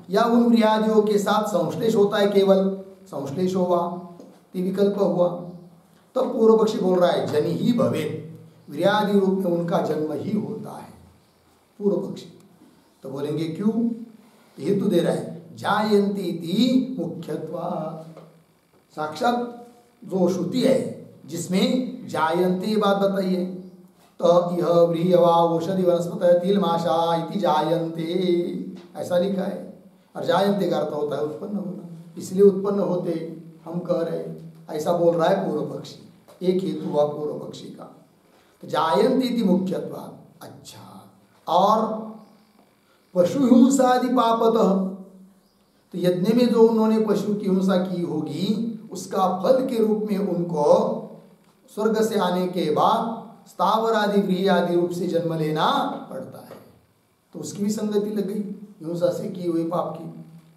या उन व्रीह्यादियों के साथ संश्लेष होता है, केवल संश्लेष हुआ, विकल्प हुआ। तब पूर्व पक्षी बोल रहा है जनि ही भवेत्, व्रीह्यादि रूप में उनका जन्म ही होता है, पूर्व पक्षी। तो बोलेंगे क्यों, हेतु दे रहा है, जायन्ति इति मुख्यत्वात्, साक्षात जो श्रुति है जिसमें जायन्ति बात बताइए, तो यह व्रीह्यवा औषधि वनस्पतयः तिलमाशा इति जायन्ते, ऐसा लिखा है। और जायन्ते का अर्थ होता है उत्पन्न होना, इसलिए उत्पन्न होते हम कह रहे, ऐसा बोल रहा है पूर्व पक्षी। एक हेतु हुआ पूर्व पक्षी का। तो जायन्ति इति मुख्यत्वात्। अच्छा, और पशु हिंसादि पापतः, तो यज्ञ में जो उन्होंने पशु की हिंसा की होगी उसका फल के रूप में उनको स्वर्ग से आने के बाद स्थावर आदि गृह आदि रूप से जन्म लेना पड़ता है। तो उसकी भी संगति लग गई हिंसा से की हुई पाप की।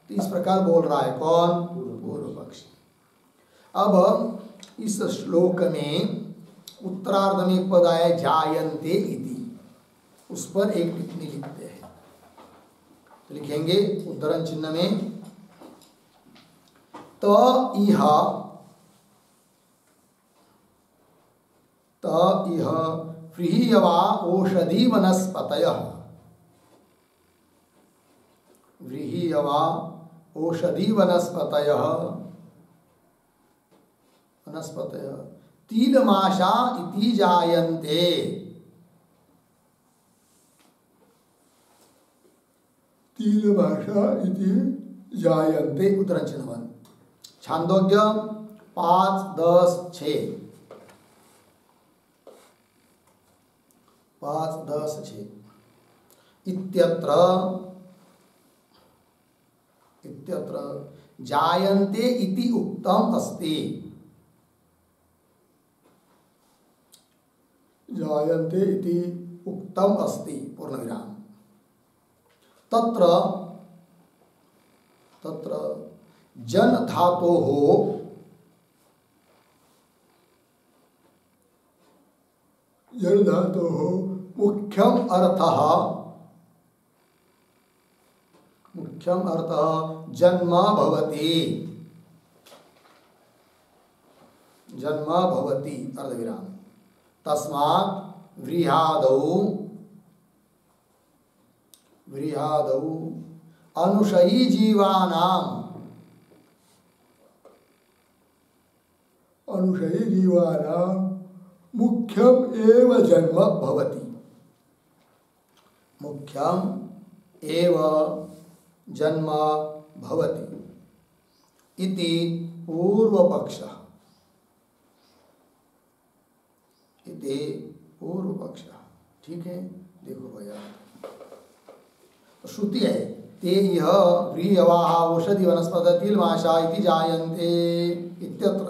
तो इस प्रकार बोल रहा है कौन, पूर्व पक्षी। अब इस श्लोक में उत्तरार्ध में एक पद आया जायन्ते इति, उस पर एक टिप्पणी लिखते हैं। तो लिखेंगे उद्धरण चिन्ह में, त इह व्रीह्यवा ओषधि वनस्पतयः, व्रीह्यवा ओषधि वनस्पतयः तिलमाशा इति जायन्ते, तिलमाशा इति जायन्ते। उद्धरण चिन्ह 1, छांदोग्य 5:10-6, 5:10-6 इत्यत्र जायन्ते इति उक्तम अस्ति, जायन्ते इति उक्तम अस्ति पूर्णविराम। तत्र जन धातोः मुख्यम अर्थः जन्म भवति अर्धविराम। तस्मात् व्रीह्यादौ अनुशयी जीवानां मुख्यम एव जन्म भवति, मुख्यम एव जन्म भवति इति पूर्वपक्षः, इति पूर्वपक्षः। ठीक है, देखो भैया, श्रुति है ते यह व्रीह्यवाः औषधि वनस्पतयः तिलमाशा इति जायन्ते इत्यत्र,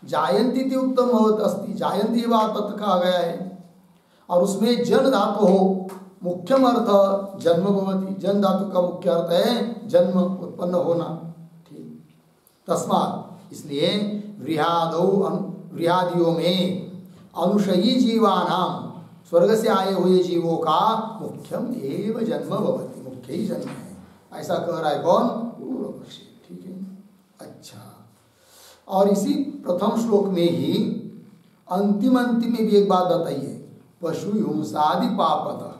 जायन्ति इति उत्तम भवत् अस्ति, जायन्ति बात तत्र कहा गया है। और उसमें जन धातु हो मुख्यम अर्थ जन्म भवति, जन धातु का मुख्य अर्थ है जन्म, उत्पन्न होना। ठीक, तस्मात् इसलिए व्रीह्यादियों में अनुशयी जीवानाम, स्वर्ग से आए हुए जीवों का मुख्यम एव जन्म भवति, मुख्य ही जन्म है, ऐसा कह रहा है कौन, पूर्व पक्षी। ठीक है, अच्छा। और इसी प्रथम श्लोक में ही अंतिम में भी एक बात बताइए, पशु हिंसादि पापतः,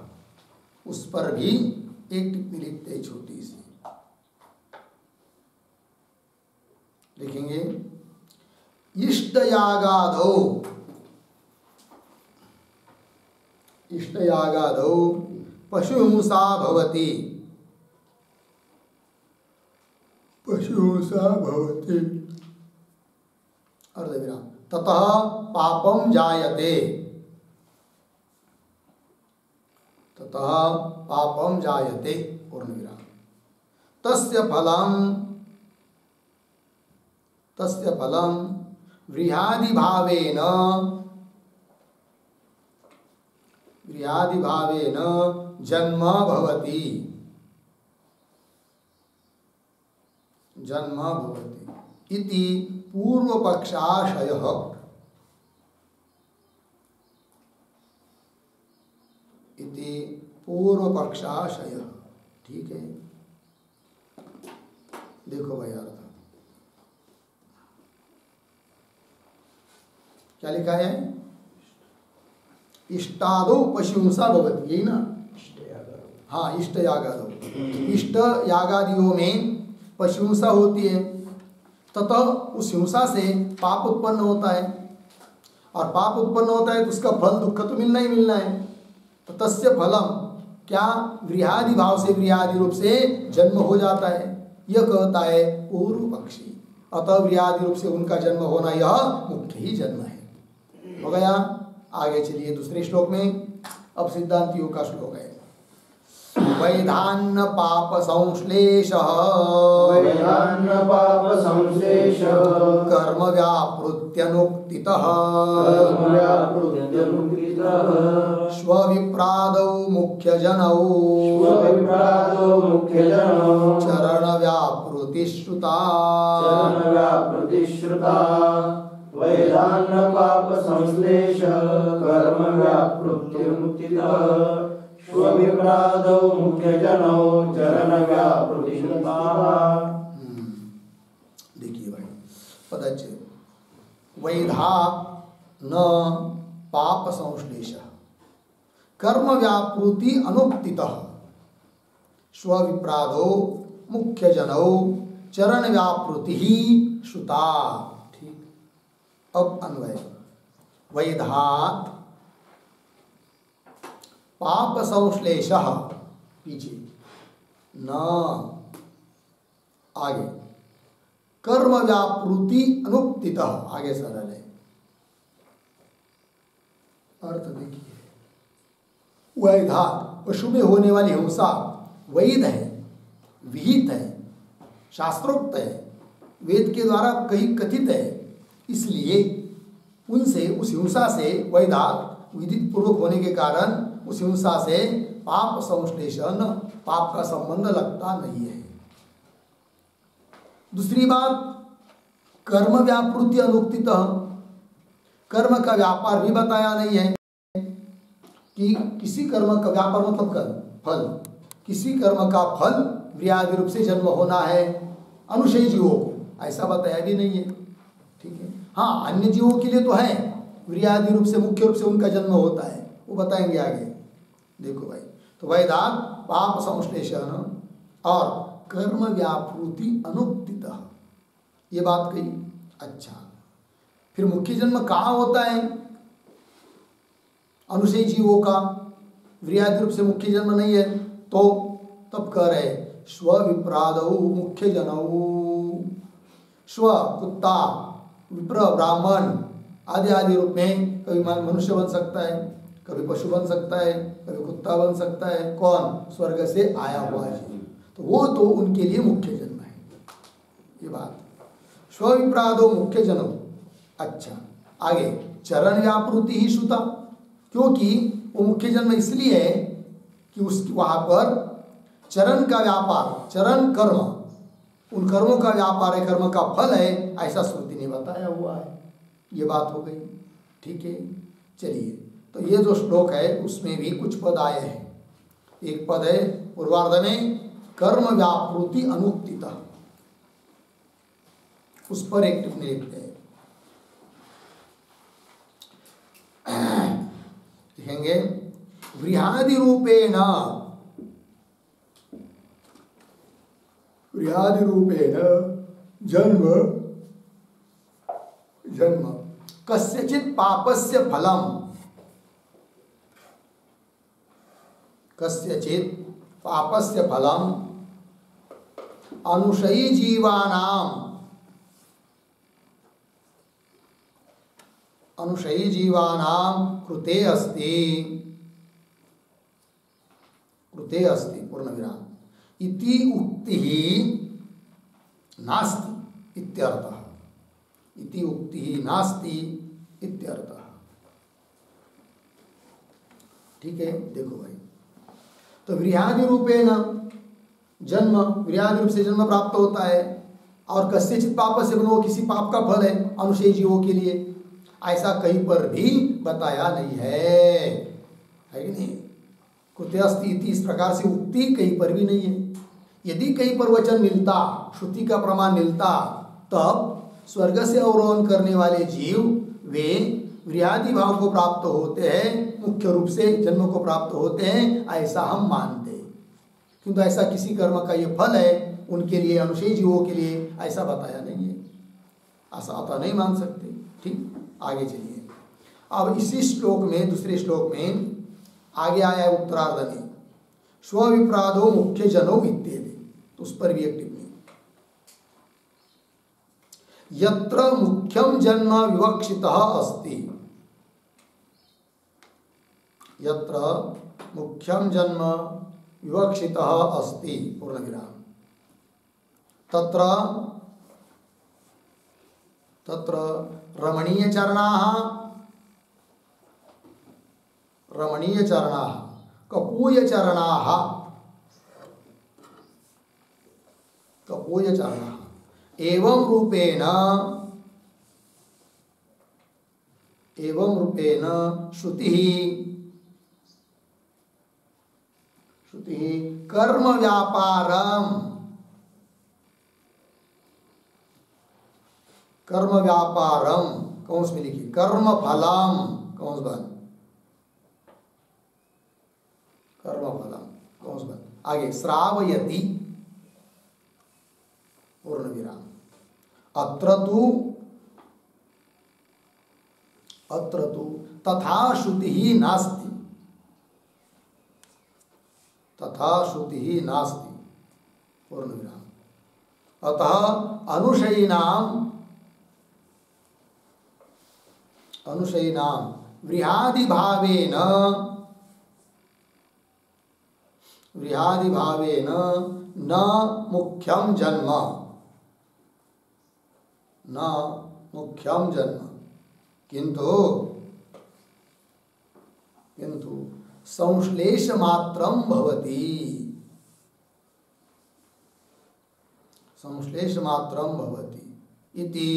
उस पर भी एक टिप्पणी लिखते हैं छोटी सी, लिखेंगे इष्टयागादौ पशु हिंसा भवति, अर्धविराम। ततः पापम जायते, पूर्णविराम। तस्य फलं व्रीह्यादिभावेन जन्म भवति, इति पूर्व पक्षाशयः। इति पूर्व पक्षाशयः। ठीक है, देखो भाई अर्थ क्या लिखा है? इष्टादो पशुंसा भवति, यही ना? हाँ, इष्ट यागादो, इष्ट यागादियों में पशुंसा होती है, तथा उस हिंसा से पाप उत्पन्न होता है, और पाप उत्पन्न होता है तो उसका फल दुख तो मिलना ही मिलना है। तो तस्य फलम क्या? गृहादि भाव से, गृहादि रूप से जन्म हो जाता है, यह कहता है पूर्व पक्षी। अतः गृहादि रूप से उनका जन्म होना यह मुख्य ही जन्म है। हो गया? आगे चलिए दूसरे श्लोक में। अब सिद्धांतियों का श्लोक है। वैधान्न पाप संश्लेषः कर्म व्यापृत्यनुक्तितः स्वविप्रादौ मुख्यजनौ चरण व्यापृतिश्रुता। वैधान्न पाप संश्लेषः कर्म व्यापृत्यनुक्तितः स्वविप्रादौ मुख्यजनौ चरण व्यापृतिश्रुता। देखिए भाई पदच्चय वैधा न पाप संश्लेषः कर्म व्यापृति अनुक्तितः स्वविप्रादौ मुख्यजनौ चरण व्यापृति श्रुता। अब अन्वय वैधात पाप संश्लेषः पीछे न आगे कर्म व्यापृति अनुक्तितः आगे सरल है। अर्थ देखिए वैधात पशु में होने वाली हिंसा वैध है, विहित है, शास्त्रोक्त है, वेद के द्वारा कहीं कथित है, इसलिए उनसे उस हिंसा से वैधात विदित पूर्वक होने के कारण उस हिंसा से पाप संश्लेषण पाप का संबंध लगता नहीं है। दूसरी बात कर्म व्यापृति अनुक्तितः कर्म का व्यापार भी बताया नहीं है कि किसी कर्म का व्यापार मतलब फल, किसी कर्म का फल व्याधि रूप से जन्म होना है अनुशयी जीवों को, ऐसा बताया भी नहीं है। ठीक है, हाँ अन्य जीवों के लिए तो है, व्याधि रूप से मुख्य रूप से उनका जन्म होता है, वो बताएंगे आगे। देखो भाई तो वैधात पाप संश्लेषण और कर्म व्यापृति अनुक्तितः ये बात कही। अच्छा फिर मुख्य जन्म कहाँ होता है? अनुशयी जीवों का व्याधि रूप से मुख्य जन्म नहीं है, तो तब कह रहे स्वविप्रादौ मुख्य जनौ। स्व कुत्ता, विप्र, ब्राह्मण आदि आदि रूप में कभी मनुष्य बन सकता है, कभी पशु बन सकता है, कभी कुत्ता बन सकता है। कौन? स्वर्ग से आया हुआ जीव, तो वो तो उनके लिए मुख्य जन्म है। ये बात स्वविप्रादो मुख्य जन्म। अच्छा आगे चरण व्यापृति ही श्रुता, क्योंकि वो मुख्य जन्म इसलिए है कि उस वहाँ पर चरण का व्यापार, चरण कर्म, उन कर्मों का व्यापार है, कर्म का फल है, ऐसा श्रुति ने बताया हुआ है। ये बात हो गई। ठीक है, चलिए तो ये जो श्लोक है उसमें भी कुछ पद आए हैं। एक पद है पूर्वार्ध में कर्म व्यापृति अनुक्तितः, उस पर एक टिप्पणी लिखते हैं। लिखेंगे व्रीहादि रूपेण, व्रीहादि रूपेण जन्म जन्म कस्यचित् पापस्य फलम, कस्यचित् पापस्य फलम अनुशयी जीवानाम, अनुशयी जीवानाम कृते अस्ति, कृते अस्ति पूर्ण विराम इति उक्तिः नास्ति इत्यर्थः, इति उक्तिः नास्ति इत्यर्थः। ठीक है, देखो भाई तो व्रीहादि रूपेण जन्म, व्रीहादि रूप से जन्म प्राप्त होता है और कस्यचित् पापस्य वो किसी पाप का फल है अनुशयी जीवों के लिए, ऐसा कहीं पर भी बताया नहीं है कि नहीं। कृत्यस्ति इति इस प्रकार से उक्ति कहीं पर भी नहीं है। यदि कहीं पर वचन मिलता, श्रुति का प्रमाण मिलता, तब स्वर्ग से अवरोहण करने वाले जीव वे व्रियादि भाव को प्राप्त होते हैं, मुख्य रूप से जन्म को प्राप्त होते हैं, ऐसा हम मानते हैं। किंतु ऐसा किसी कर्म का ये फल है उनके लिए, अनुशयी जीवों के लिए, ऐसा बताया नहीं है। ऐसा अतः नहीं मान सकते। ठीक, आगे चलिए। अब इसी श्लोक में, दूसरे श्लोक में आगे आया है उत्तरार्ध में, स्वविप्रादो मुख्य जनो इत्यादि, तो उस पर भी एक टिप्पणी। यत्र मुख्यम जन्म विवक्षितः अस्ति, यत्र मुख्यम जन्म विवक्षितः अस्ति पूर्णविराम, तत्र तत्र रमणीय चरणाः कपूय चरणाः एवं रूपेण श्रुति कर्म व्यापारम कौंस में लिखिए, कर्म फलम कौंस बन, आगे श्रावयति पूर्ण विराम, अत्र तु तथा श्रुति ही नास्ति, पूर्ण विराम, अतः अनुशयिनां व्रिहादि भावेन न मुख्यम जन्म किंतु संश्लेष मात्रम भवति, इति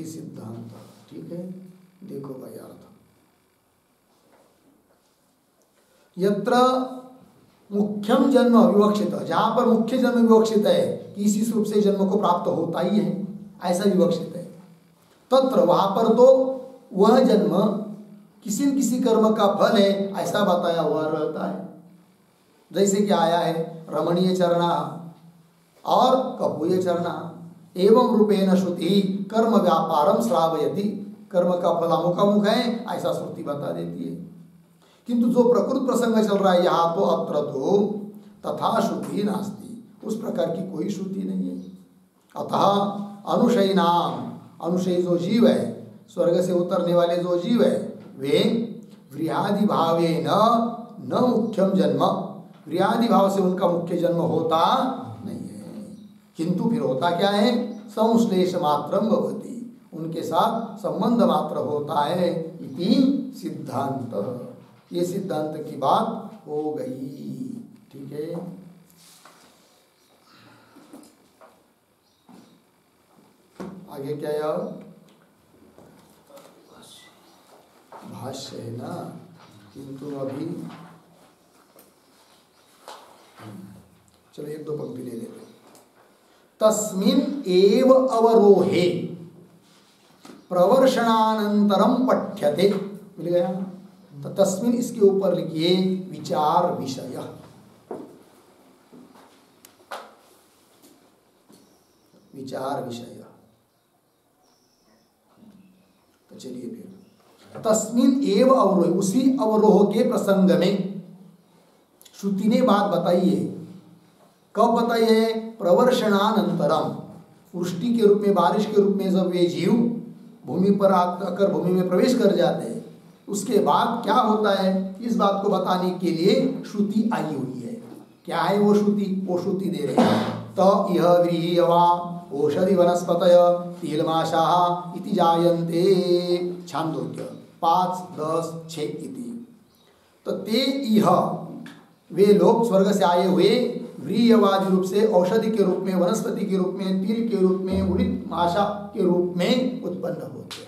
सिद्धांत, ठीक है। देखो भाई अर्थ, यत्र मुख्यम जन्म विवक्षित, जहां पर मुख्य जन्म विवक्षित है कि इसी रूप से जन्म को प्राप्त होता ही है, ऐसा विवक्षित है, तत्र वहां पर तो वह जन्म किसी न किसी कर्म का फल है ऐसा बताया हुआ रहता है। जैसे कि आया है रमणीय चरणा और कपूय चरणा, एवं रूपेण श्रुति कर्म व्यापारम श्रावयति, कर्म का फल अमुक है ऐसा श्रुति बता देती है। किंतु जो प्रकृत प्रसंग चल रहा है यहाँ, तो अत्र तो तथा श्रुति नास्ति, उस प्रकार की कोई श्रुति नहीं है। अतः अनुशयी जो जीव है, स्वर्ग से उतरने वाले जो जीव है, वे व्रियादि भावे न मुख्यम जन्म, व्रियादि भाव से उनका मुख्य जन्म होता नहीं है, किंतु फिर होता क्या है, संश्लेष मात्रम भवति, उनके साथ संबंध मात्र होता है, इति सिद्धांत। ये सिद्धांत की बात हो गई, ठीक है। आगे क्या है, भाष्य है ना, किंतु अभी चलो एक दो पंक्ति ले लेते। तस्मिन् एव अवरोहे प्रवर्षणानंतरम पठ्यते, मिल गया। तो तस्मिन् इसके ऊपर लिखिए विचार विषय, तो चलिए फिर तस्मिन् एव अवरोह, उसी अवरोह के प्रसंग में श्रुति ने बात बताई है। कब बताई है, प्रवर्षणानंतरम, वृष्टि के रूप में, बारिश के रूप में जब वे जीव भूमि पर आकर भूमि में प्रवेश कर जाते हैं, उसके बाद क्या होता है, इस बात को बताने के लिए श्रुति आई हुई है। क्या है वो श्रुति, वो श्रुति दे रहे हैं, तो यह व्रीहवा औषधि वनस्पतय तिलमाशाः इति जायन्ते, छांदोग्य 5:10:6 इति। तो ते इह वे लोग स्वर्ग से आए हुए व्रीयवादी रूप से, औषधि के रूप में, वनस्पति के रूप में, तिल के रूप में, उड़ित माशा के रूप में उत्पन्न होते हैं।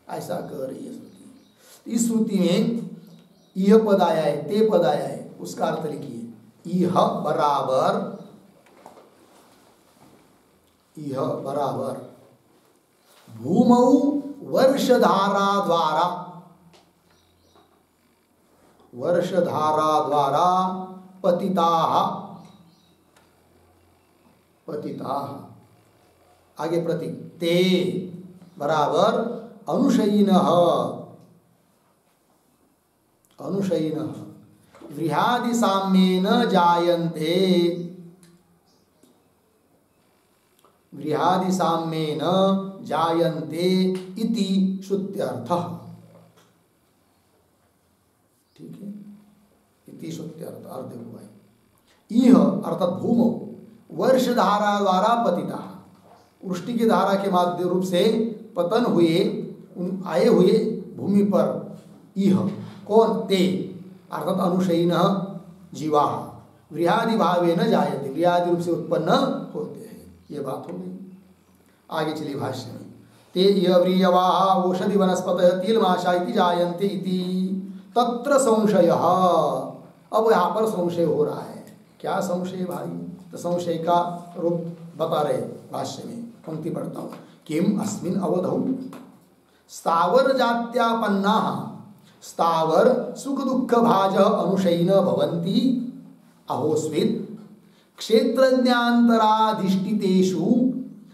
ऐसा कह रही है श्रुति। इस श्रुति में यह पद आया है, ते पद आया है, उसका अर्थ लिखिए। यह बराबर भूमौ वर्षधारा द्वारा पतिताः आगे प्रतीक ते बराबर अनुशयिनः वृहादि साम्येन जायन्ते इति श्रुत्यर्थः। ठीक है, इति श्रुत्यर्थ अर्थ देखो भाई। यह अर्थात भूमौ वर्षधारा द्वारा पतिता, वृष्टि की धारा के माध्यम रूप से पतन हुए, आए हुए भूमि पर। यह कौन? ते अर्थात अनुशयिनः जीवाः व्रीहादि भावेन जायते, व्रीहादि रूप से उत्पन्न होते हैं। ये बात हो गई। आगे चलिए भाष्य में। ते व्रीयवाः औषधि वनस्पतयः तिलमाशा इति जायन्ते इति तत्र संशयः। अब यहाँ पर संशय हो रहा है। क्या संशय भाई? तो संशय का रूप बता रहे भाष्य में, पंक्ति पढ़ता हूँ। किम अस्मिन् अवधौ स्थावर जात्यापन्नाः स्थावर सुख दुःख भाजः अनुशयिनः भवन्ति अहोस्वित् क्षेत्रज्ञान्तराधिष्ठितेषु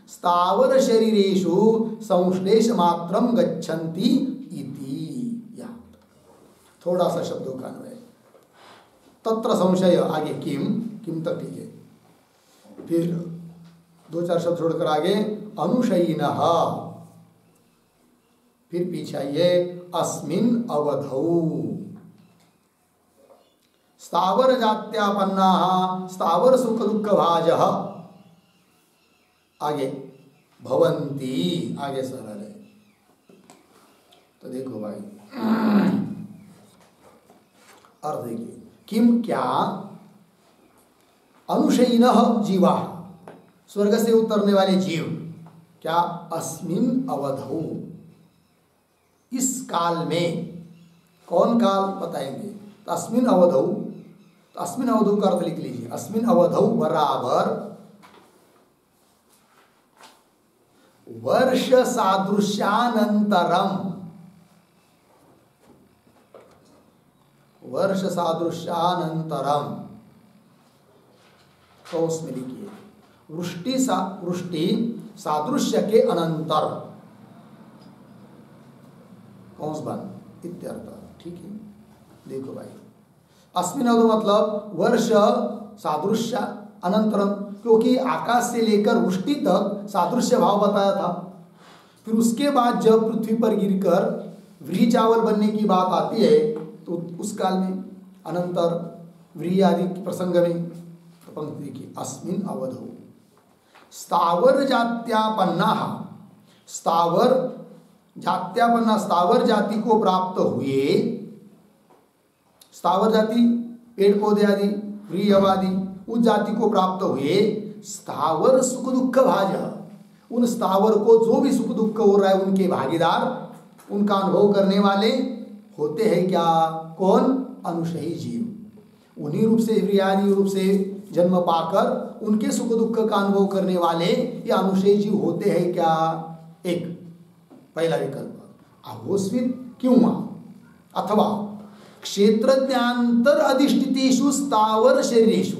स्थावर शरीरेषु संश्लेष मात्रम गच्छन्ति इति। थोड़ा सा शब्दों का अन्वय। तत्र संशय आगे किम तक ठीक है, फिर दो चार शब्द छोड़कर आगे अनुशयिनः, फिर पीछे आइए अस्मिन् अवधौ स्थावर जात्यापन्नाः स्थावर सुख दुःख भाजः आगे भवन्ति, आगे सरल है। तो देखो भाई अर्थ देखिए। किम क्या अनुशयिनः जीवा, स्वर्ग से उतरने वाले जीव, क्या अस्मिन् अवधौ, इस काल में। कौन काल बताएंगे? तो अस्मिन् अवधौ, तो अस्मिन् अवधौ का अर्थ लिख लीजिए। अस्मिन् अवधौ बराबर वर्ष सादृश्यानंतरम, वर्ष सादृश्यानंतरम तो उसमें लिखिए वृष्टि सादृश्य के अनंतर कौन बन इत्यर्थ। ठीक है, देखो भाई अस्मिन् अवधौ मतलब वर्ष सादृश्य अनंतरम, क्योंकि आकाश से लेकर वृष्टि तक सादृश्य भाव बताया था। फिर उसके बाद जब पृथ्वी पर गिरकर व्रीहि चावल बनने की बात आती है तो उस काल में अनंतर व्रीहि आदि प्रसंग में तो पंक्ति देखिए अस्मिन् अवधौ स्थावर जात्यापन्नाः, स्थावर जात्यापन्ना स्थावर जाति को प्राप्त हुए, स्थावर जाति पेड़ पौधे आदि व्रीहवादि उस जाति को प्राप्त हुए स्थावर सुख दुःख भाज, उन स्थावर को जो भी सुख दुःख हो रहा है उनके भागीदार, उनका अनुभव करने वाले होते हैं क्या? कौन? अनुशयी जीव। उन्हीं रूप से व्रीहादि रूप से जन्म पाकर उनके सुख दुःख का अनुभव करने वाले ये अनुशयी जीव होते हैं क्या? एक पहला विकल्प अहोस्वित क्यों, अथवा क्षेत्रज्ञांतर अधिष्ठितेषु स्थावर शरीरेषु,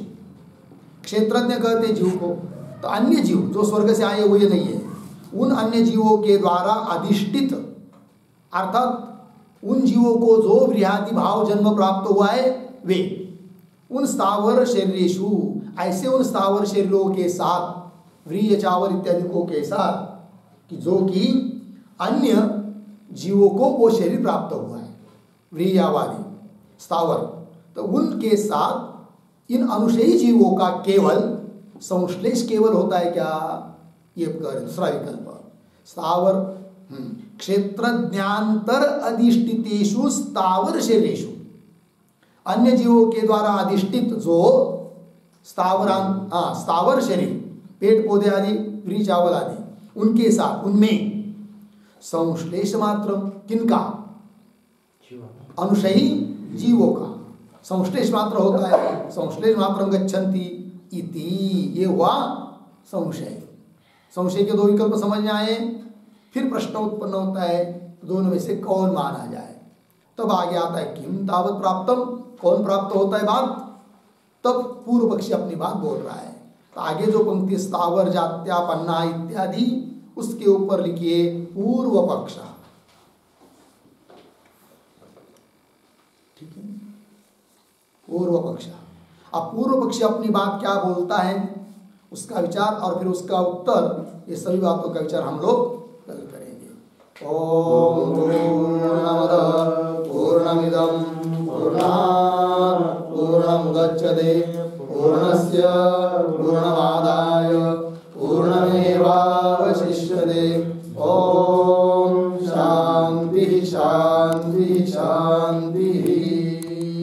क्षेत्रज्ञ कहते जीव को, तो अन्य जीव जो स्वर्ग से आए हुए नहीं है उन अन्य जीवों के द्वारा अधिष्ठित, अर्थात उन जीवों को जो व्रीहादि भाव जन्म प्राप्त हुआ है वे उन स्थावर शरीरेषु, ऐसे उन स्थावर शरीरों के साथ व्रीहि चावल इत्यादि को के साथ कि जो कि अन्य जीवों को वो शरीर प्राप्त हुआ है व्रीहवादी स्थावर, तो उनके साथ इन अनुशयी जीवों का केवल संश्लेष केवल होता है क्या? ये दूसरा विकल्प स्थावर क्षेत्रज्ञांतर अधिष्ठितेषु स्थावर शरीरेषु, अन्य जीवों के द्वारा अधिष्ठित जो स्थावर शरीर, पेड़ पौधे आदि, व्री चावल आदि, उनके साथ उनमें संश्लेष मात्र, किनका? अनुशयी जीवों का संश्लेष मात्र होता है। संश्लेष मात्र गच्छन्ति इति, ये हुआ संशय। संशय के दो विकल्प समझ में आए। फिर प्रश्न उत्पन्न होता है दोनों में से कौन माना जाए। तब आगे आता है किम तावत प्राप्तम, कौन प्राप्त होता है बात। तब पूर्व पक्षी अपनी बात बोल रहा है। तो आगे जो पंक्ति स्थावर जात्यापन्ना इत्यादि, उसके ऊपर लिखिए पूर्व पक्ष। ठीक है, पूर्व पक्ष। अब पूर्व पक्षी अपनी बात क्या बोलता है उसका विचार और फिर उसका उत्तर, ये सभी बातों का विचार हम लोग कल करेंगे। ओम पूर्णमदः पूर्णमिदं पूर्णात् पूर्णमुदच्यते पूर्णस्य पूर्णमादाय पूर्णमेवावशिष्यते। ओम शांति शांति शांति।